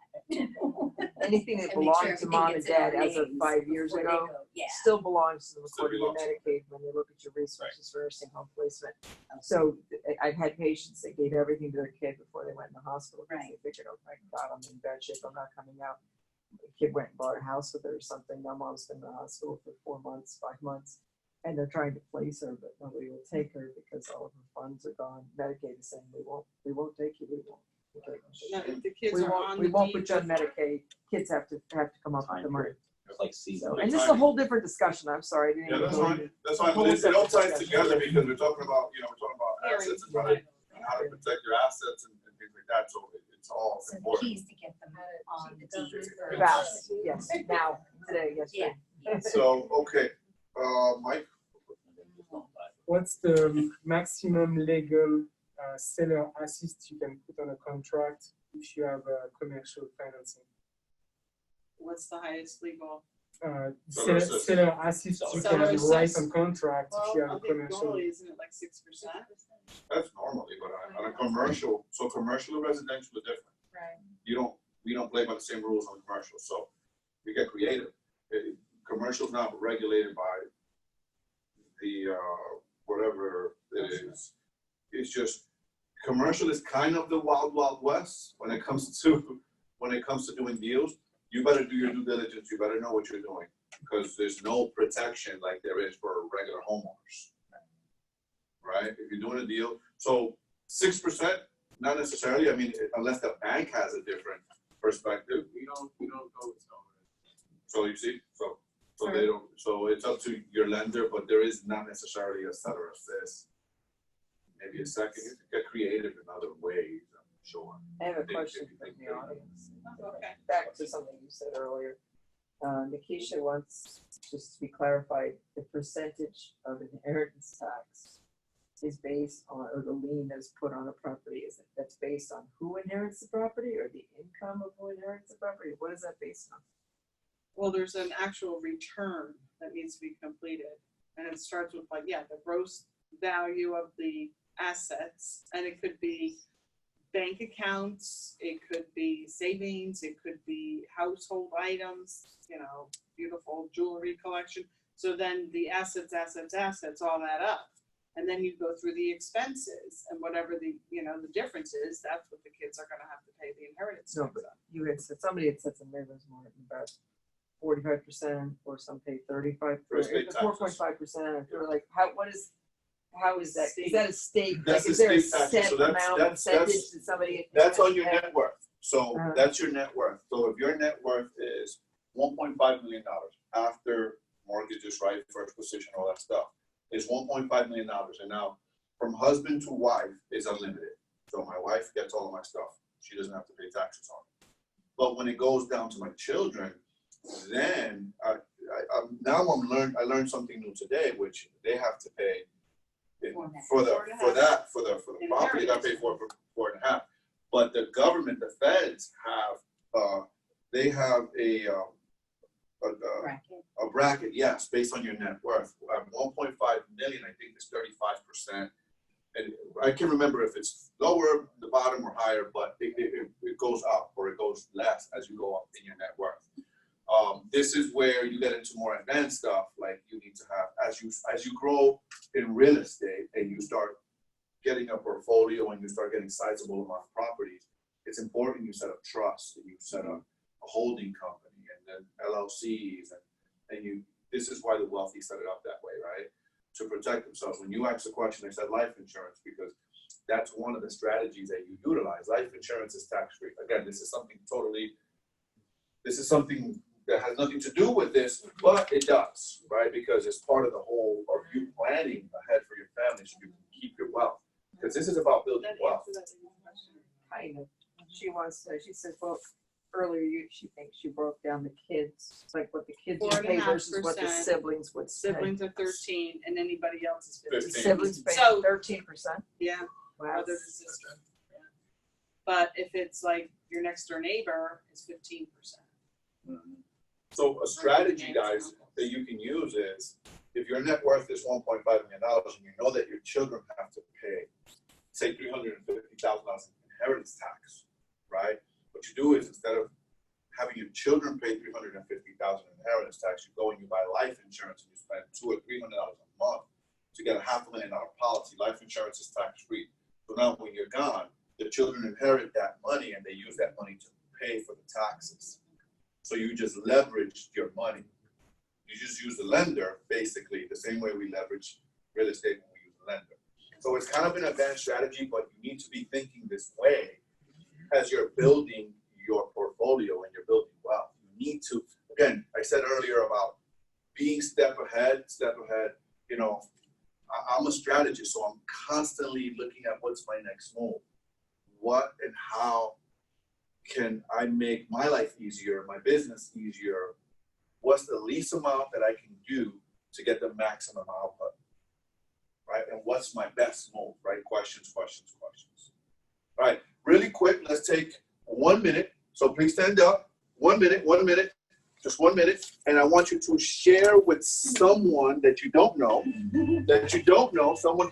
Anything that And make sure belonged to mom and everything gets dad in our as of names 5 years before they ago go. Yeah. still belongs to the Still recording of belongs. Medicaid when they look at your resources for nursing home placement. So I've had patients that gave everything to their kid before they went in the hospital because they figured, oh my God, I'm in bad shape, I'm not coming out. The kid went and bought a house with her or something. Now mom's been in the hospital for 4 months, 5 months. And they're trying to place her, but nobody will take her because all of her funds are gone. Medicaid is saying, we won't take you, we won't. No, if the kids We are won't, on we the won't deed put you on before- Medicaid. Kids have to come up with the money. It's like season. So, and this is a whole different discussion. I'm sorry. I didn't Yeah, even that's go fine. into- That's fine. But it all ties together because we're talking about, we're talking about assets and how to protect your assets and things like that. So it's all So the important. key is to get them on the deed. Fast, yes, now, today, yes. Yeah. So, okay, Mike? What's the maximum legal seller assist you can put on a contract if you have commercial financing? What's the highest legal? Seller assist. Seller assist you Seller can assist. write on contract if you Well, have I a think commercial. normally, isn't it like 6%? That's normally, but on a commercial, so commercial and residential are different. Right. We don't play by the same rules on commercial, so we get creative. Commercial's not regulated by the, whatever it is. It's just, commercial is kind of the wild, wild west when it comes to doing deals. You better do your due diligence, you better know what you're doing, because there's no protection like there is for regular homeowners. Right? If you're doing a deal, so 6%, not necessarily, I mean, unless the bank has a different perspective. We don't go with some. So you see, so they don't, so it's up to your lender, but there is not necessarily a seller assist. Maybe a second, you can get creative in other ways, I'm sure. I have a If you question think from the audience. Okay. Back to something you said earlier. Nikisha wants just to be clarified, the percentage of inheritance tax is based on, or the lien that's put on a property, that's based on who inherits the property or the income? income of who inherits the property? What is that based on? Well, there's an actual return that needs to be completed. And it starts with like, yeah, the gross value of the assets. And it could be bank accounts, it could be savings, it could be household items, you know, beautiful jewelry collection. So then the assets, all that up. And then you go through the expenses and whatever the, you know, the difference is, that's what the kids are gonna have to pay the inheritance No, tax but on. you had said, somebody had said something was more about 45%, or some pay 35%, For state 4.5%, or like, how is that? Is that a state? That's Like, is the there a state tax. set So that's- amount, that's- percentage that somebody? That's on your net worth. So Uh-huh. that's your net worth. So if your net worth is $1.5 million after mortgages, right, first position, all that stuff, is $1.5 million. And now from husband to wife is unlimited. So my wife gets all of my stuff. She doesn't have to pay taxes on it. But when it goes down to my children, then I learned something new today, which they have to pay for the property. They got to pay for 4.5. But the government, the feds have they have a bracket, yes, based on your net worth. 1.5 million, I think, is 35%. And I can't remember if it's lower, the bottom, or higher, but it goes up or it goes less as you go up in your net worth. This is where you get into more advanced stuff, like you need to have, as you grow in real estate and you start getting a portfolio and you start getting sizable amount of properties, it's important you set up trusts and you set up a holding company and then LLCs and you. This is why the wealthy set it up that way, right? To protect themselves. When you asked the question, I said life insurance because that's one of the strategies that you utilize. Life insurance is tax-free. Again, this is something that has nothing to do with this, but it does, right? Because it's part of the whole of you planning ahead for your family so you can keep your wealth. Because this is about building wealth. Kind of. She said, well, earlier she thinks she broke down the kids, like what the kids would pay versus what the 4.5%. siblings would pay. Siblings are 13 and anybody else is 15. Siblings pay So 13%? yeah, Wow. brother and sister. Yeah. But if it's like your next door neighbor, it's 15%. So a strategy, guys, that you can use is if your net worth is $1.5 million and you know that your children have to pay, say, $350,000 in inheritance tax, right? What you do is instead of having your children pay $350,000 in inheritance tax, you go and you buy life insurance and you spend $200 or $300 a month to get a $500,000 policy. Life insurance is tax free. So now when you're gone, the children inherit that money and they use that money to pay for the taxes. So you just leveraged your money. You just use the lender, basically, the same way we leverage real estate when we use the lender. So it's kind of an advanced strategy, but you need to be thinking this way as you're building your portfolio and you're building wealth. You need to, again, I said earlier about being step ahead. You know, I'm a strategist, so I'm constantly looking at what's my next move. What and how can I make my life easier, my business easier? What's the least amount that I can do to get the maximum output, right? And what's my best move, right? Questions. All right, really quick, let's take 1 minute. So please stand up. 1 minute, just 1 minute. And I want you to share with someone that you don't know,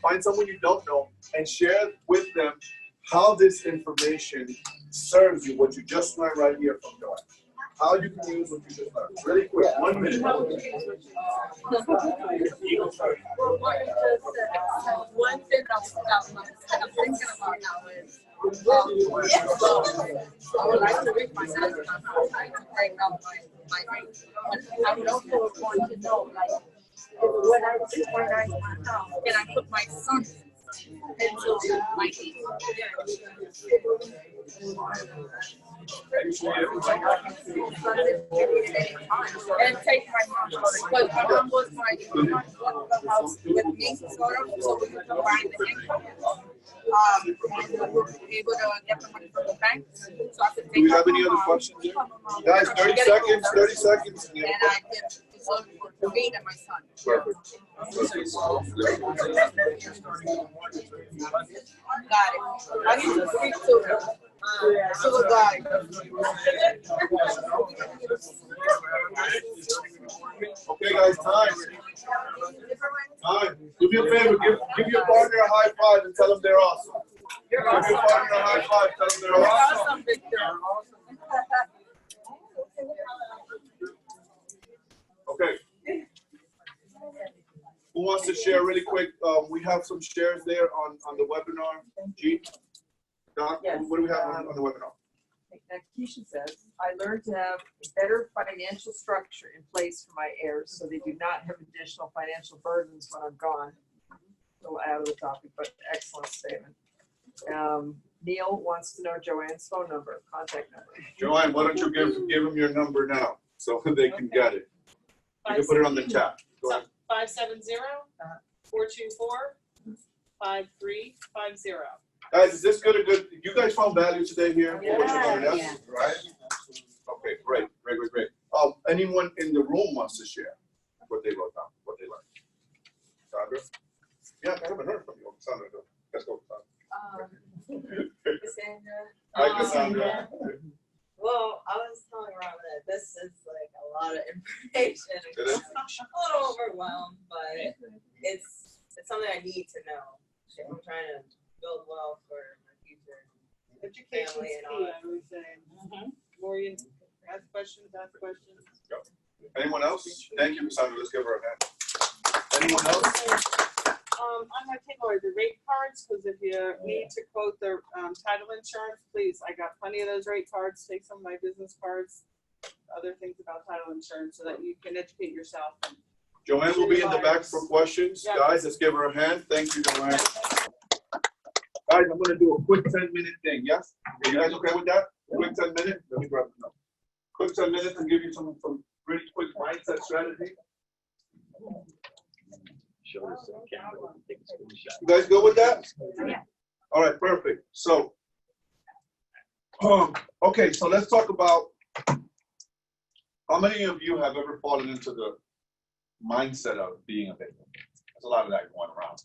find someone you don't know and share with them how this information serves you, what you just learned right here from Joann. How you can use what you just learned. Really quick, 1 minute. One thing I'm thinking about now is, I would like to reach my husband. I'm trying to break up my rate. But I would also want to know, like, when I can I put my son into my niece? And take my mom, because my mom was the house with me, sort of, so we could combine the income. And we were able to get the money from the bank, so I could take. Do we have any other questions? Guys, 30 seconds. And I can look for me and my son. Perfect. Got it. I need to speak to the guy. They're awesome. Okay. Who wants to share really quick? We have some shares there on the webinar. G? Doc, Yes, what do we have on the webinar? Like Keisha says, I learned to have a better financial structure in place for my heirs so they do not have additional financial burdens when I'm gone. A little out of the topic, but excellent statement. Neil wants to know Joanne's phone number, contact number. Joann, why don't you give them your number now so they can get it? You can put it on the chat. Go ahead. 570-424-5350. Guys, is this good? You guys found value today here? For what you learned, yes? Yeah. Right? Okay, great. Anyone in the room wants to share what they wrote down, what they learned? Sandra? Yeah, I haven't heard from you. Sandra, let's go. Cassandra. Hi, Cassandra. Well, I was telling Robin that this is like a lot of information. It is. I'm a little overwhelmed, but it's something I need to know. I'm trying to build wealth for my future. Education's Family and key, all. I would say. More you ask questions. Yep. Anyone else? Thank you, Cassandra. Let's give her a hand. Anyone else? I'm gonna take away the rate cards, because if you need to quote the title insurance, please, I got plenty of those rate cards. Take some of my business cards, other things about title insurance, so that you can educate yourself. Joanne will be in the back for questions. Yeah. Guys, let's give her a hand. Thank you, Joanne. Guys, I'm gonna do a quick 10-minute thing, yes? Are you guys okay with that? Quick 10 minutes? Let me grab it now. Quick 10 minutes and give you some really quick mindset strategy. Show this to the camera. Take a screenshot. You guys good with that? Yeah. All right, perfect. So, okay, so let's talk about how many of you have ever fallen into the mindset of being a victim? There's a lot of that going around.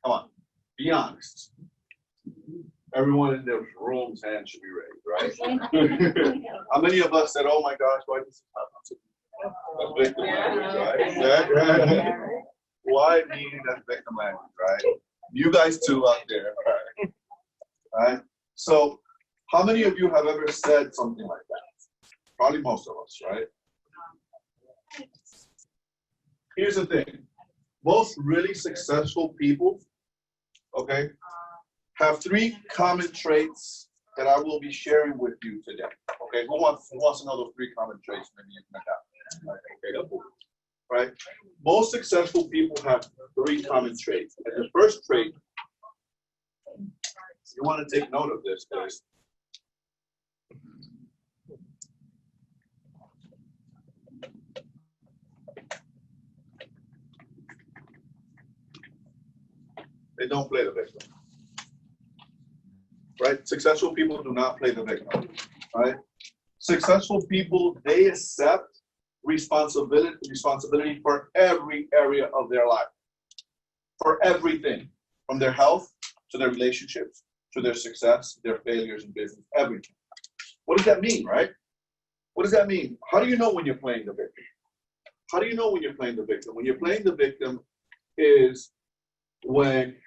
Come on, be honest. Everyone in this room's hand should be raised, right? How many of us said, "Oh my gosh, why did this happen to me?" That's victim language, right? Why me? That's victim language, right? You guys too out there, right? Right? So, how many of you have ever said something like that? Probably most of us, right? Here's the thing. Most really successful people, okay, have 3 common traits that I will be sharing with you today. Okay, who wants to know those 3 common traits? Maybe you can adapt. Okay, right? Most successful people have 3 common traits. And the first trait, you want to take note of this, guys. They don't play the victim. Right? Successful people do not play the victim. Right? Successful people, they accept responsibility for every area of their life. For everything. From their health to their relationships, to their success, their failures in business, everything. What does that mean, right? What does that mean? How do you know when you're playing the victim? How do you know when you're playing the victim? When you're playing the victim is when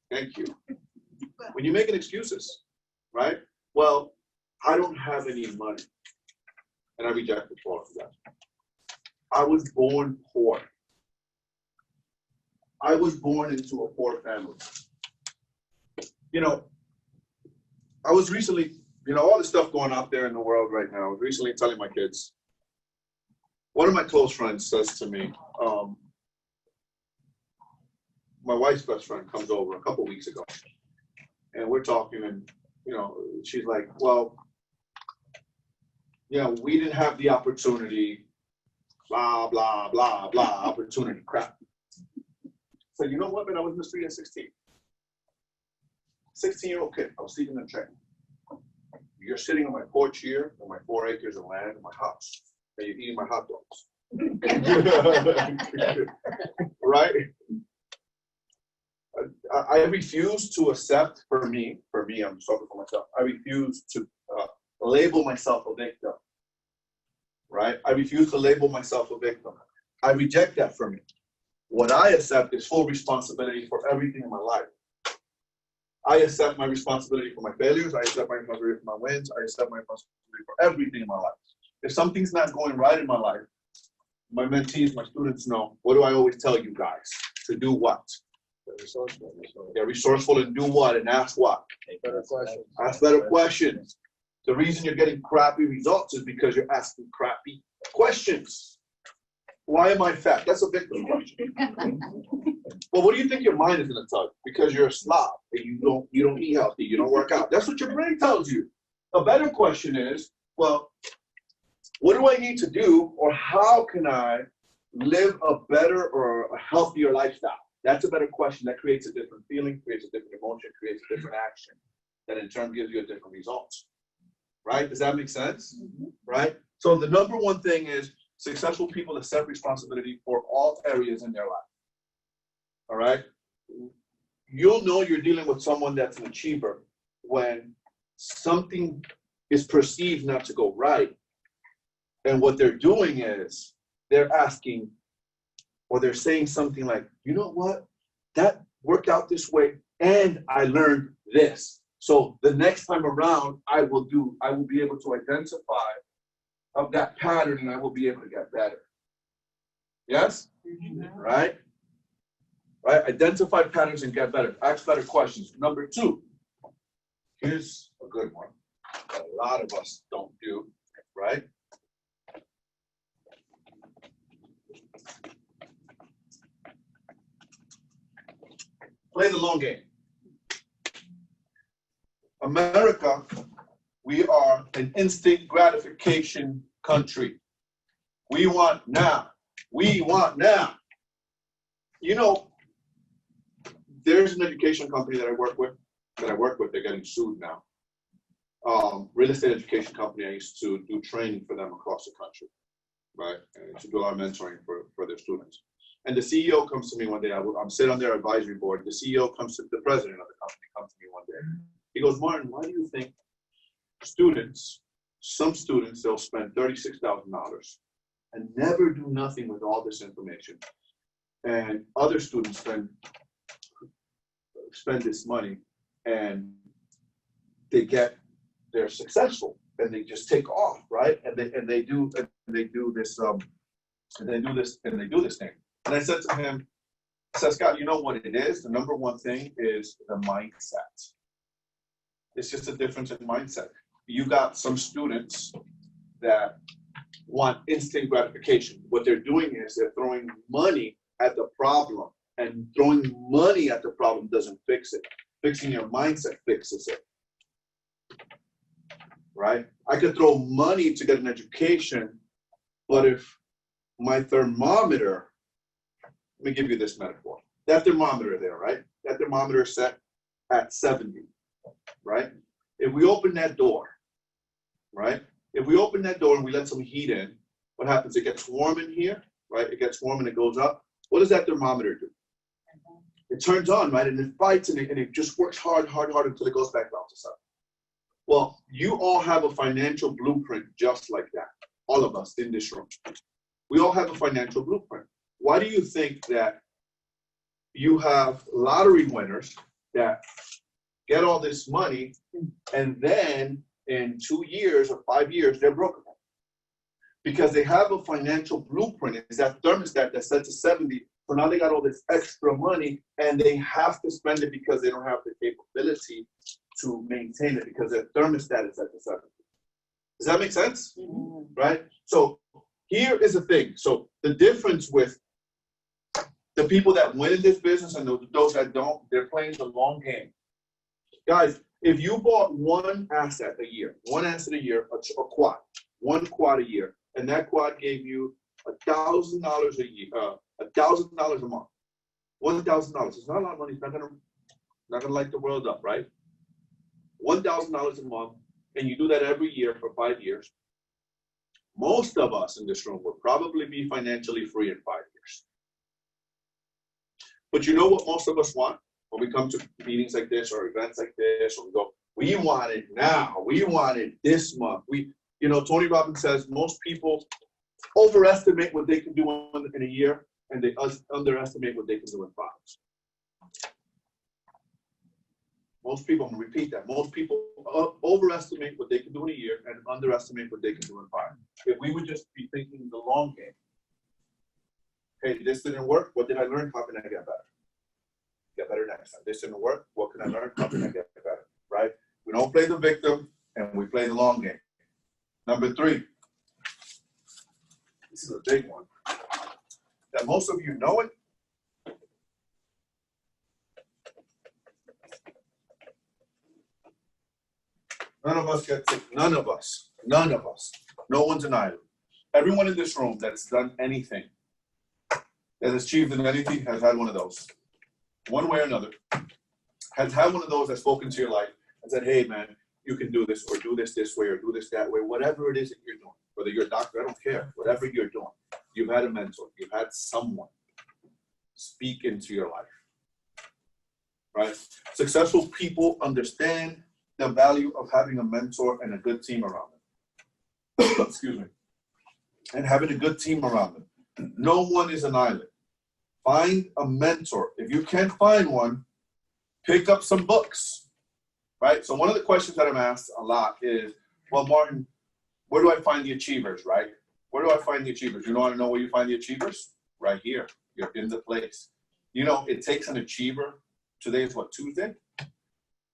thank you. When you're making excuses, right? Well, I don't have any money. And I rejected all of that. I was born poor. I was born into a poor family. You know, I was recently, all the stuff going out there in the world right now, I was recently telling my kids. One of my close friends says to me, my wife's best friend comes over a couple weeks ago, and we're talking, and she's like, "Well, we didn't have the opportunity, blah blah blah blah, opportunity crap." So you know what, man? I was Mr. 16. 16-year-old kid. I was sleeping in a train. You're sitting on my porch here, on my 4 acres of land, in my house, and you're eating my hot dogs. Right? I refuse to accept, for me, I'm talking for myself, I refuse to label myself a victim, right? I refuse to label myself a victim. I reject that for me. What I accept is full responsibility for everything in my life. I accept my responsibility for my failures. I accept my responsibility for my wins. I accept my responsibility for everything in my life. If something's not going right in my life, my mentees, my students know, what do I always tell you guys? To do what? Get resourceful and do what? And ask what? Better questions. Ask better questions. The reason you're getting crappy results is because you're asking crappy questions. Why am I fat? That's a victim question. Well, what do you think your mind is going to tell you? Because you're a slob and you don't eat healthy, you don't work out. That's what your brain tells you. A better question is, well, what do I need to do, or how can I live a better or a healthier lifestyle? That's a better question. That creates a different feeling, creates a different emotion, creates a different action. That in turn gives you a different result. Right? Does that make sense? Right? So the number one thing is successful people accept responsibility for all areas in their life. All right? You'll know you're dealing with someone that's an achiever when something is perceived not to go right. And what they're doing is they're asking, or they're saying something like, you know what? That worked out this way, and I learned this. So the next time around, I will be able to identify of that pattern, and I will be able to get better. Yes? Right? Right? Identify patterns and get better. Ask better questions. Number 2, here's a good one that a lot of us don't do, right? Play the long game. America, we are an instant gratification country. We want now. We want now. You know, there's an education company that I work with. They're getting sued now. Real estate education company. I used to do training for them across the country, right? And to do a lot of mentoring for their students. And the CEO comes to me one day. I'm sitting on their advisory board. The CEO comes to the president of the company comes to me one day. He goes, Martin, why do you think some students, they'll spend $36,000 and never do nothing with all this information, and other students spend this money and they're successful and they just take off, right? And they do this thing. And I said to him, Scott, you know what it is? The number one thing is the mindset. It's just a difference in mindset. You got some students that want instant gratification. What they're doing is they're throwing money at the problem, and throwing money at the problem doesn't fix it. Fixing your mindset fixes it. Right? I could throw money to get an education, but if my thermometer, let me give you this metaphor. That thermometer there, right? That thermometer is set at 70, right? If we open that door, right? If we open that door and we let some heat in, what happens? It gets warm in here, right? It gets warm and it goes up. What does that thermometer do? It turns on, right? And it fights and it just works hard until it goes back down to 7. Well, you all have a financial blueprint just like that. All of us in this room. We all have a financial blueprint. Why do you think that you have lottery winners that get all this money and then in 2 years or 5 years, they're broke? Because they have a financial blueprint. It's that thermostat that's set to 70. So now they got all this extra money and they have to spend it because they don't have the capability to maintain it because their thermostat is set to 70. Does that make sense? Mm-hmm. Right? So here is the thing. So the difference with the people that win in this business and those that don't, they're playing the long game. Guys, if you bought one asset a year, a quad, one quad a year, and that quad gave you $1,000 a year, $1,000 a month, $1,000. It's not a lot of money. It's not gonna light the world up, right? $1,000 a month, and you do that every year for 5 years. Most of us in this room would probably be financially free in 5 years. But you know what most of us want when we come to meetings like this or events like this, or we go, we want it now. We want it this month. Tony Robbins says most people overestimate what they can do in a year, and they underestimate what they can do in 5. Most people, I'm gonna repeat that, most people overestimate what they can do in a year and underestimate what they can do in 5. If we would just be thinking the long game. Hey, this didn't work, what did I learn? How can I get better? Get better next time. This didn't work, what can I learn? How can I get better, right? We don't play the victim and we play the long game. Number 3, this is a big one, that most of you know it. None of us get sick. None of us. None of us. No one's an island. Everyone in this room that's done anything, that has achieved in anything, has had one of those. One way or another. Has had one of those that's spoken to your life and said, hey, man, you can do this, or do this way, or do this that way, whatever it is that you're doing. Whether you're a doctor, I don't care. Whatever you're doing. You've had a mentor. You've had someone speak into your life. Right? Successful people understand the value of having a mentor and a good team around them. Excuse me. And having a good team around them. No one is an island. Find a mentor. If you can't find one, pick up some books. Right? So one of the questions that I'm asked a lot is, well, Martin, where do I find the achievers, right? Where do I find the achievers? You want to know where you find the achievers? Right here. You're in the place. You know, it takes an achiever. Today is what, Tuesday?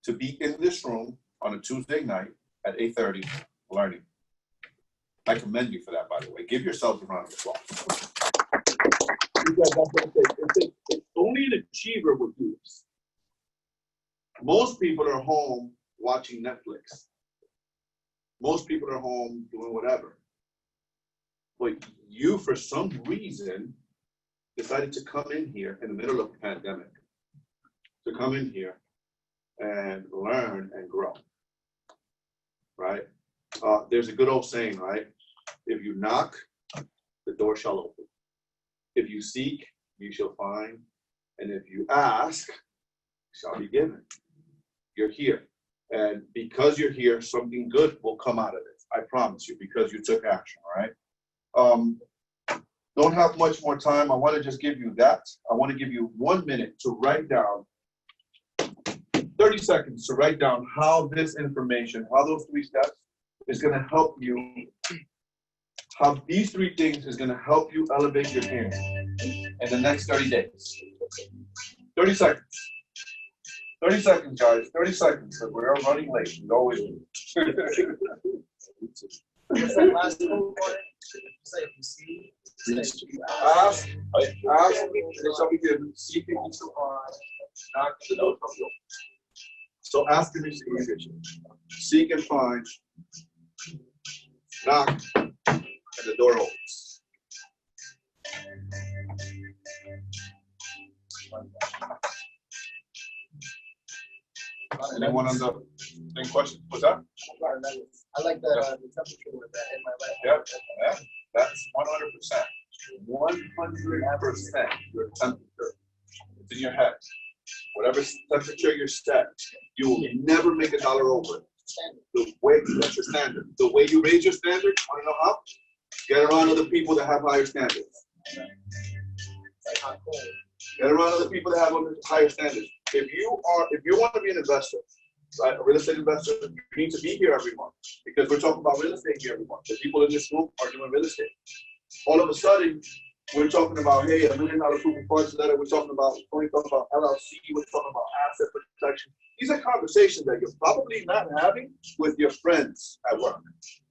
To be in this room on a Tuesday night at 8:30 learning. I commend you for that, by the way. Give yourselves a round of applause. Because that's what it takes. It's only an achiever would do this. Most people are home watching Netflix. Most people are home doing whatever. But you, for some reason, decided to come in here in the middle of a pandemic. To come in here and learn and grow, right? There's a good old saying, right? If you knock, the door shall open. If you seek, you shall find. And if you ask, shall be given. You're here. And because you're here, something good will come out of it. I promise you, because you took action, all right? Don't have much more time. I want to just give you that. I want to give you 1 minute to write down 30 seconds to write down how this information, how those 3 steps is going to help you, how these 3 things is going to help you elevate your game in the next 30 days. 30 seconds. 30 seconds, guys. 30 seconds, because we're running late. We always do. Ask, it shall be given. Seek and you shall find. Knock, the door shall be open. So ask and receive. Seek and find. Knock, and the door opens. Anyone on the same question? What's that? I like the temperature with that in my life. Yeah, that's 100%. 100% your temperature. It's in your head. Whatever temperature you're set, you will never make $1 over it. The way that's your standard. The way you raise your standard, want to know how? Get around other people that have higher standards. Get around other people that have higher standards. If you want to be an investor, right, a real estate investor, you need to be here every month because we're talking about real estate here every month. The people in this room are doing real estate. All of a sudden, we're talking about, hey, $1 million proof of funds letter. We're talking about LLC. We're talking about asset protection. These are conversations that you're probably not having with your friends at work.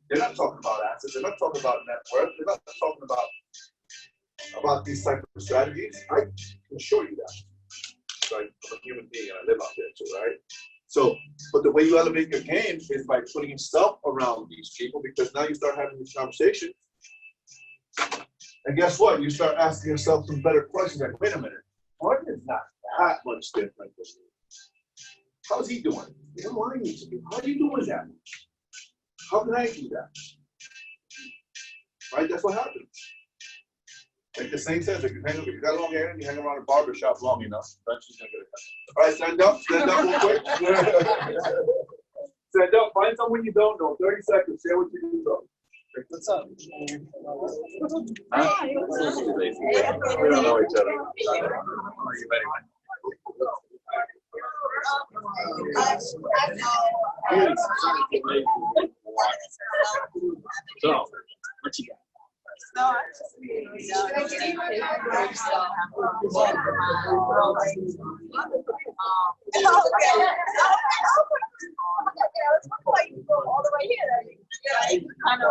They're not talking about assets. They're not talking about net worth. They're not talking about these types of strategies. I can show you that. Right? I'm a human being and I live out there too, right? So, but the way you elevate your game is by putting yourself around these people because now you start having these conversations. And guess what? You start asking yourself some better questions like, wait a minute, Martin is not that much different than me. How's he doing? What do I need to do? How are you doing that? How can I do that? Right? That's what happens. Like the saying says, if you got long hair and you hang around a barber shop long enough, eventually you're gonna get it. All right, stand up real quick. Stand up, find someone you don't know. 30 seconds, share what you do though. What's up? Huh? We don't know each other. So, what you got? No, I just, all the way here. Yeah, kind of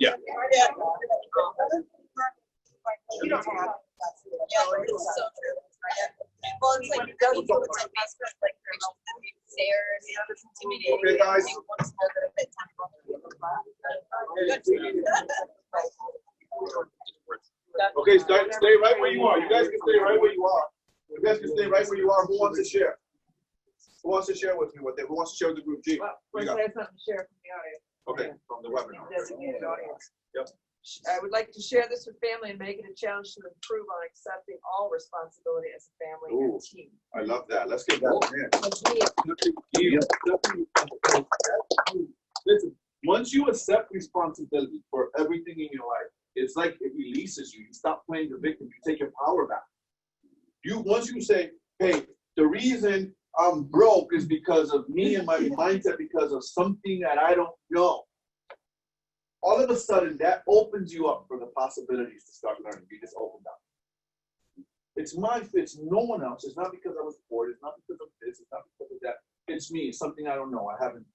Yeah. You don't have. It's so true. Well, it's like you go to Facebook, like stairs, it's intimidating. Okay, guys. Okay, stay right where you are. You guys can stay right where you are. You guys can stay right where you are. Who wants to share? Who wants to share with me what they? Who wants to share with the group? G. Well, What you first got? I have something to share from the audience. Okay, from the webinar. Designated audience. Yep. I would like to share this with family and make it a challenge to improve on accepting all responsibility as a family Ooh. and team. I love that. Let's get that in. Listen, once you accept responsibility for everything in your life, it's like it releases you. You stop playing the victim. You take your power back. Once you say, hey, the reason I'm broke is because of me and my mindset, because of something that I don't know. All of a sudden, that opens you up for the possibilities to start learning. You just opened up. It's no one else. It's not because I was bored. It's not because of this. It's not because of that. It's me. It's something I don't know. I haven't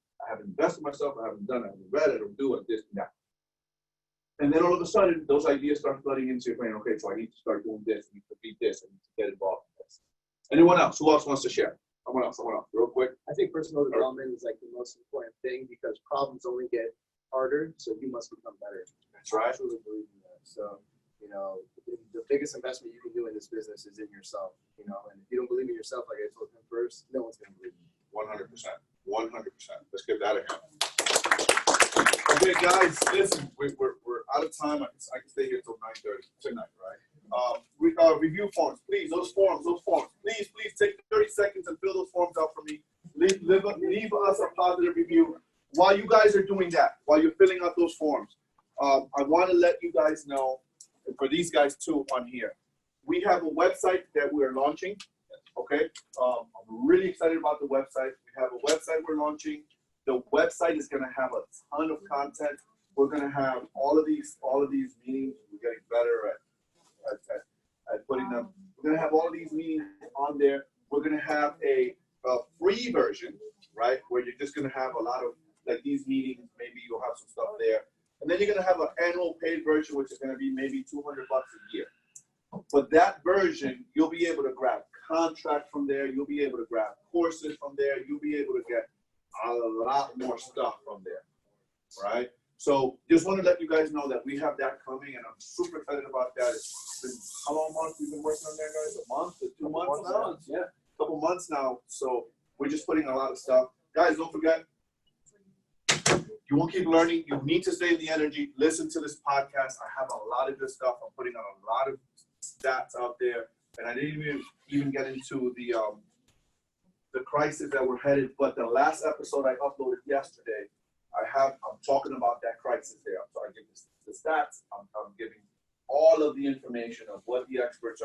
invested myself. I haven't done it. I haven't read it or do it, this and that. And then all of a sudden, those ideas start flooding into your brain. Okay, so I need to start doing this. I need to read this. I need to get involved in this. Anyone else? Who else wants to share? Someone else, real quick. I think personal development is like the most important thing because problems only get harder, so you must become better. That's right. I truly believe in that. So, the biggest investment you can do in this business is in yourself, and if you don't believe in yourself, like I told him first, no one's going to believe you. 100%. 100%. Let's give that a hand. Okay, guys, listen, we're out of time. I can stay here till 9:30 tonight, right? Review forms, please. Those forms. Please take 30 seconds and fill those forms out for me. Leave us a positive review. While you guys are doing that, while you're filling out those forms, I want to let you guys know, and for these guys too on here, we have a website that we're launching. Okay, I'm really excited about the website. We have a website we're launching. The website is going to have a ton of content. We're going to have all of these meetings. We're getting better at putting them. We're going to have all of these meetings on there. We're going to have a free version, right, where you're just going to have a lot of like these meetings. Maybe you'll have some stuff there, and then you're going to have an annual paid version, which is going to be maybe $200 a year. But that version, you'll be able to grab contract from there. You'll be able to grab courses from there. You'll be able to get a lot more stuff from there, right? So just want to let you guys know that we have that coming, and I'm super excited about that. It's been how long months we've been working on that, guys? A month or 2 months now? Yeah, a couple months now. So we're just putting a lot of stuff. Guys, don't forget, you won't keep learning. You need to stay in the energy. Listen to this podcast. I have a lot of good stuff. I'm putting on a lot of stats out there, and I didn't even get into the crisis that we're headed. But the last episode I uploaded yesterday, I'm talking about that crisis there. So I give the stats. I'm giving all of the information of what the experts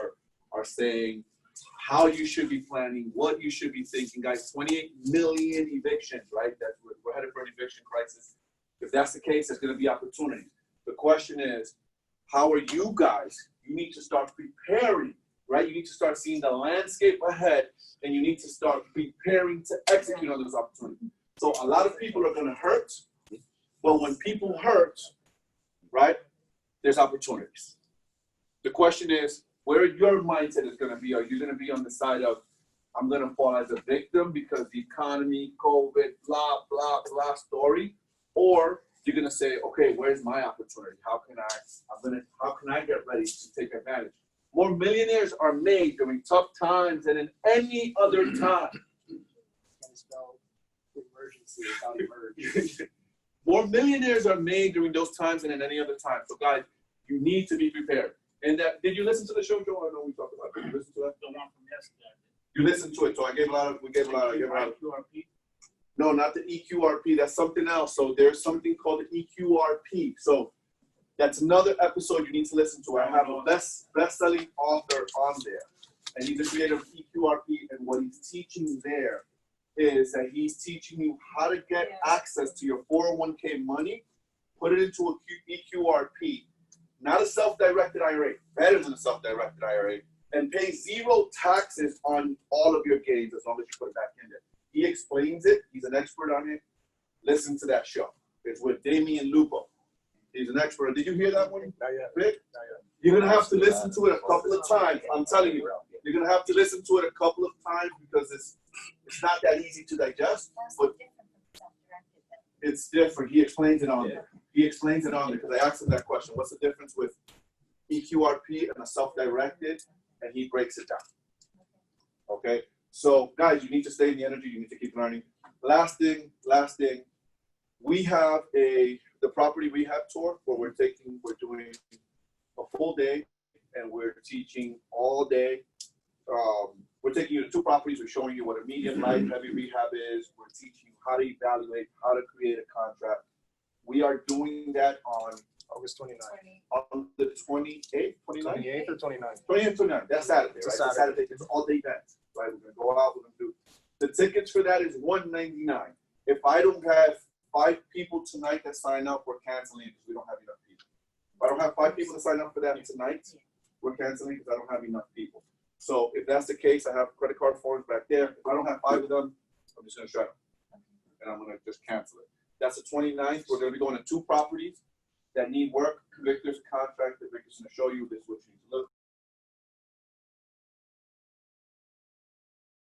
are saying, how you should be planning, what you should be thinking, guys. 28 million evictions, right? We're headed for an eviction crisis. If that's the case, there's going to be opportunities. The question is, how are you guys? You need to start preparing, right? You need to start seeing the landscape ahead, and you need to start preparing to execute on those opportunities. So a lot of people are going to hurt, but when people hurt, right, there's opportunities. The question is, where your mindset is going to be. Are you going to be on the side of, I'm going to fall as a victim because the economy, COVID, blah, blah, blah story? Or you're going to say, okay, where's my opportunity? How can I get ready to take advantage? More millionaires are made during tough times than in any other time. how they merge. More millionaires are made during those times than at any other time. So guys, you need to be prepared. And that, did you listen to the show, Joe? I know we talked about it. Did you listen to that? The one from yesterday. You listened to it. So I gave a lot of, QRP. no, not the EQRP. That's something else. So there's something called the EQRP. So that's another episode you need to listen to. I have a best-selling author on there. And he's a creator of EQRP. And what he's teaching there is that he's teaching you how to get access to your 401k money, put it into a EQRP, not a self-directed IRA, better than a self-directed IRA, and pay zero taxes on all of your gains as long as you put it back in there. He explains it. He's an expert on it. Listen to that show. It's with Damian Lupo. He's an expert. Did you hear that one? Not yet. Rick? You're going to have to listen to it a couple of times. I'm telling you. You're going to have to listen to it a couple of times because it's not that easy to digest, but it's different. He explains it on there. He explains it on there because I asked him that question. What's the difference with EQRP and a self-directed? And he breaks it down. Okay? So, guys, you need to stay in the energy. You need to keep learning. Last thing. We have the property rehab tour where we're doing a full day and we're teaching all day. We're taking you to 2 properties. We're showing you what a medium, light, heavy rehab is. We're teaching you how to evaluate, how to create a contract. We are doing that on August 29th. on the 28th, 29th? 28th or 29th? 28th, 29th. That's Saturday, right? It's a It's Saturday. It's all day event, right? We're gonna go out. We're gonna do. The tickets for that is $199. If I don't have 5 people tonight that sign up, we're canceling because we don't have enough people. If I don't have 5 people to sign up for that tonight, we're canceling because I don't have enough people. So if that's the case, I have credit card forms back there. If I don't have 5 of them, I'm just gonna shut them. And I'm gonna just cancel it. That's the 29th. We're gonna be going to 2 properties that need work. Victor's contract that Victor's gonna show you. This is what you need to look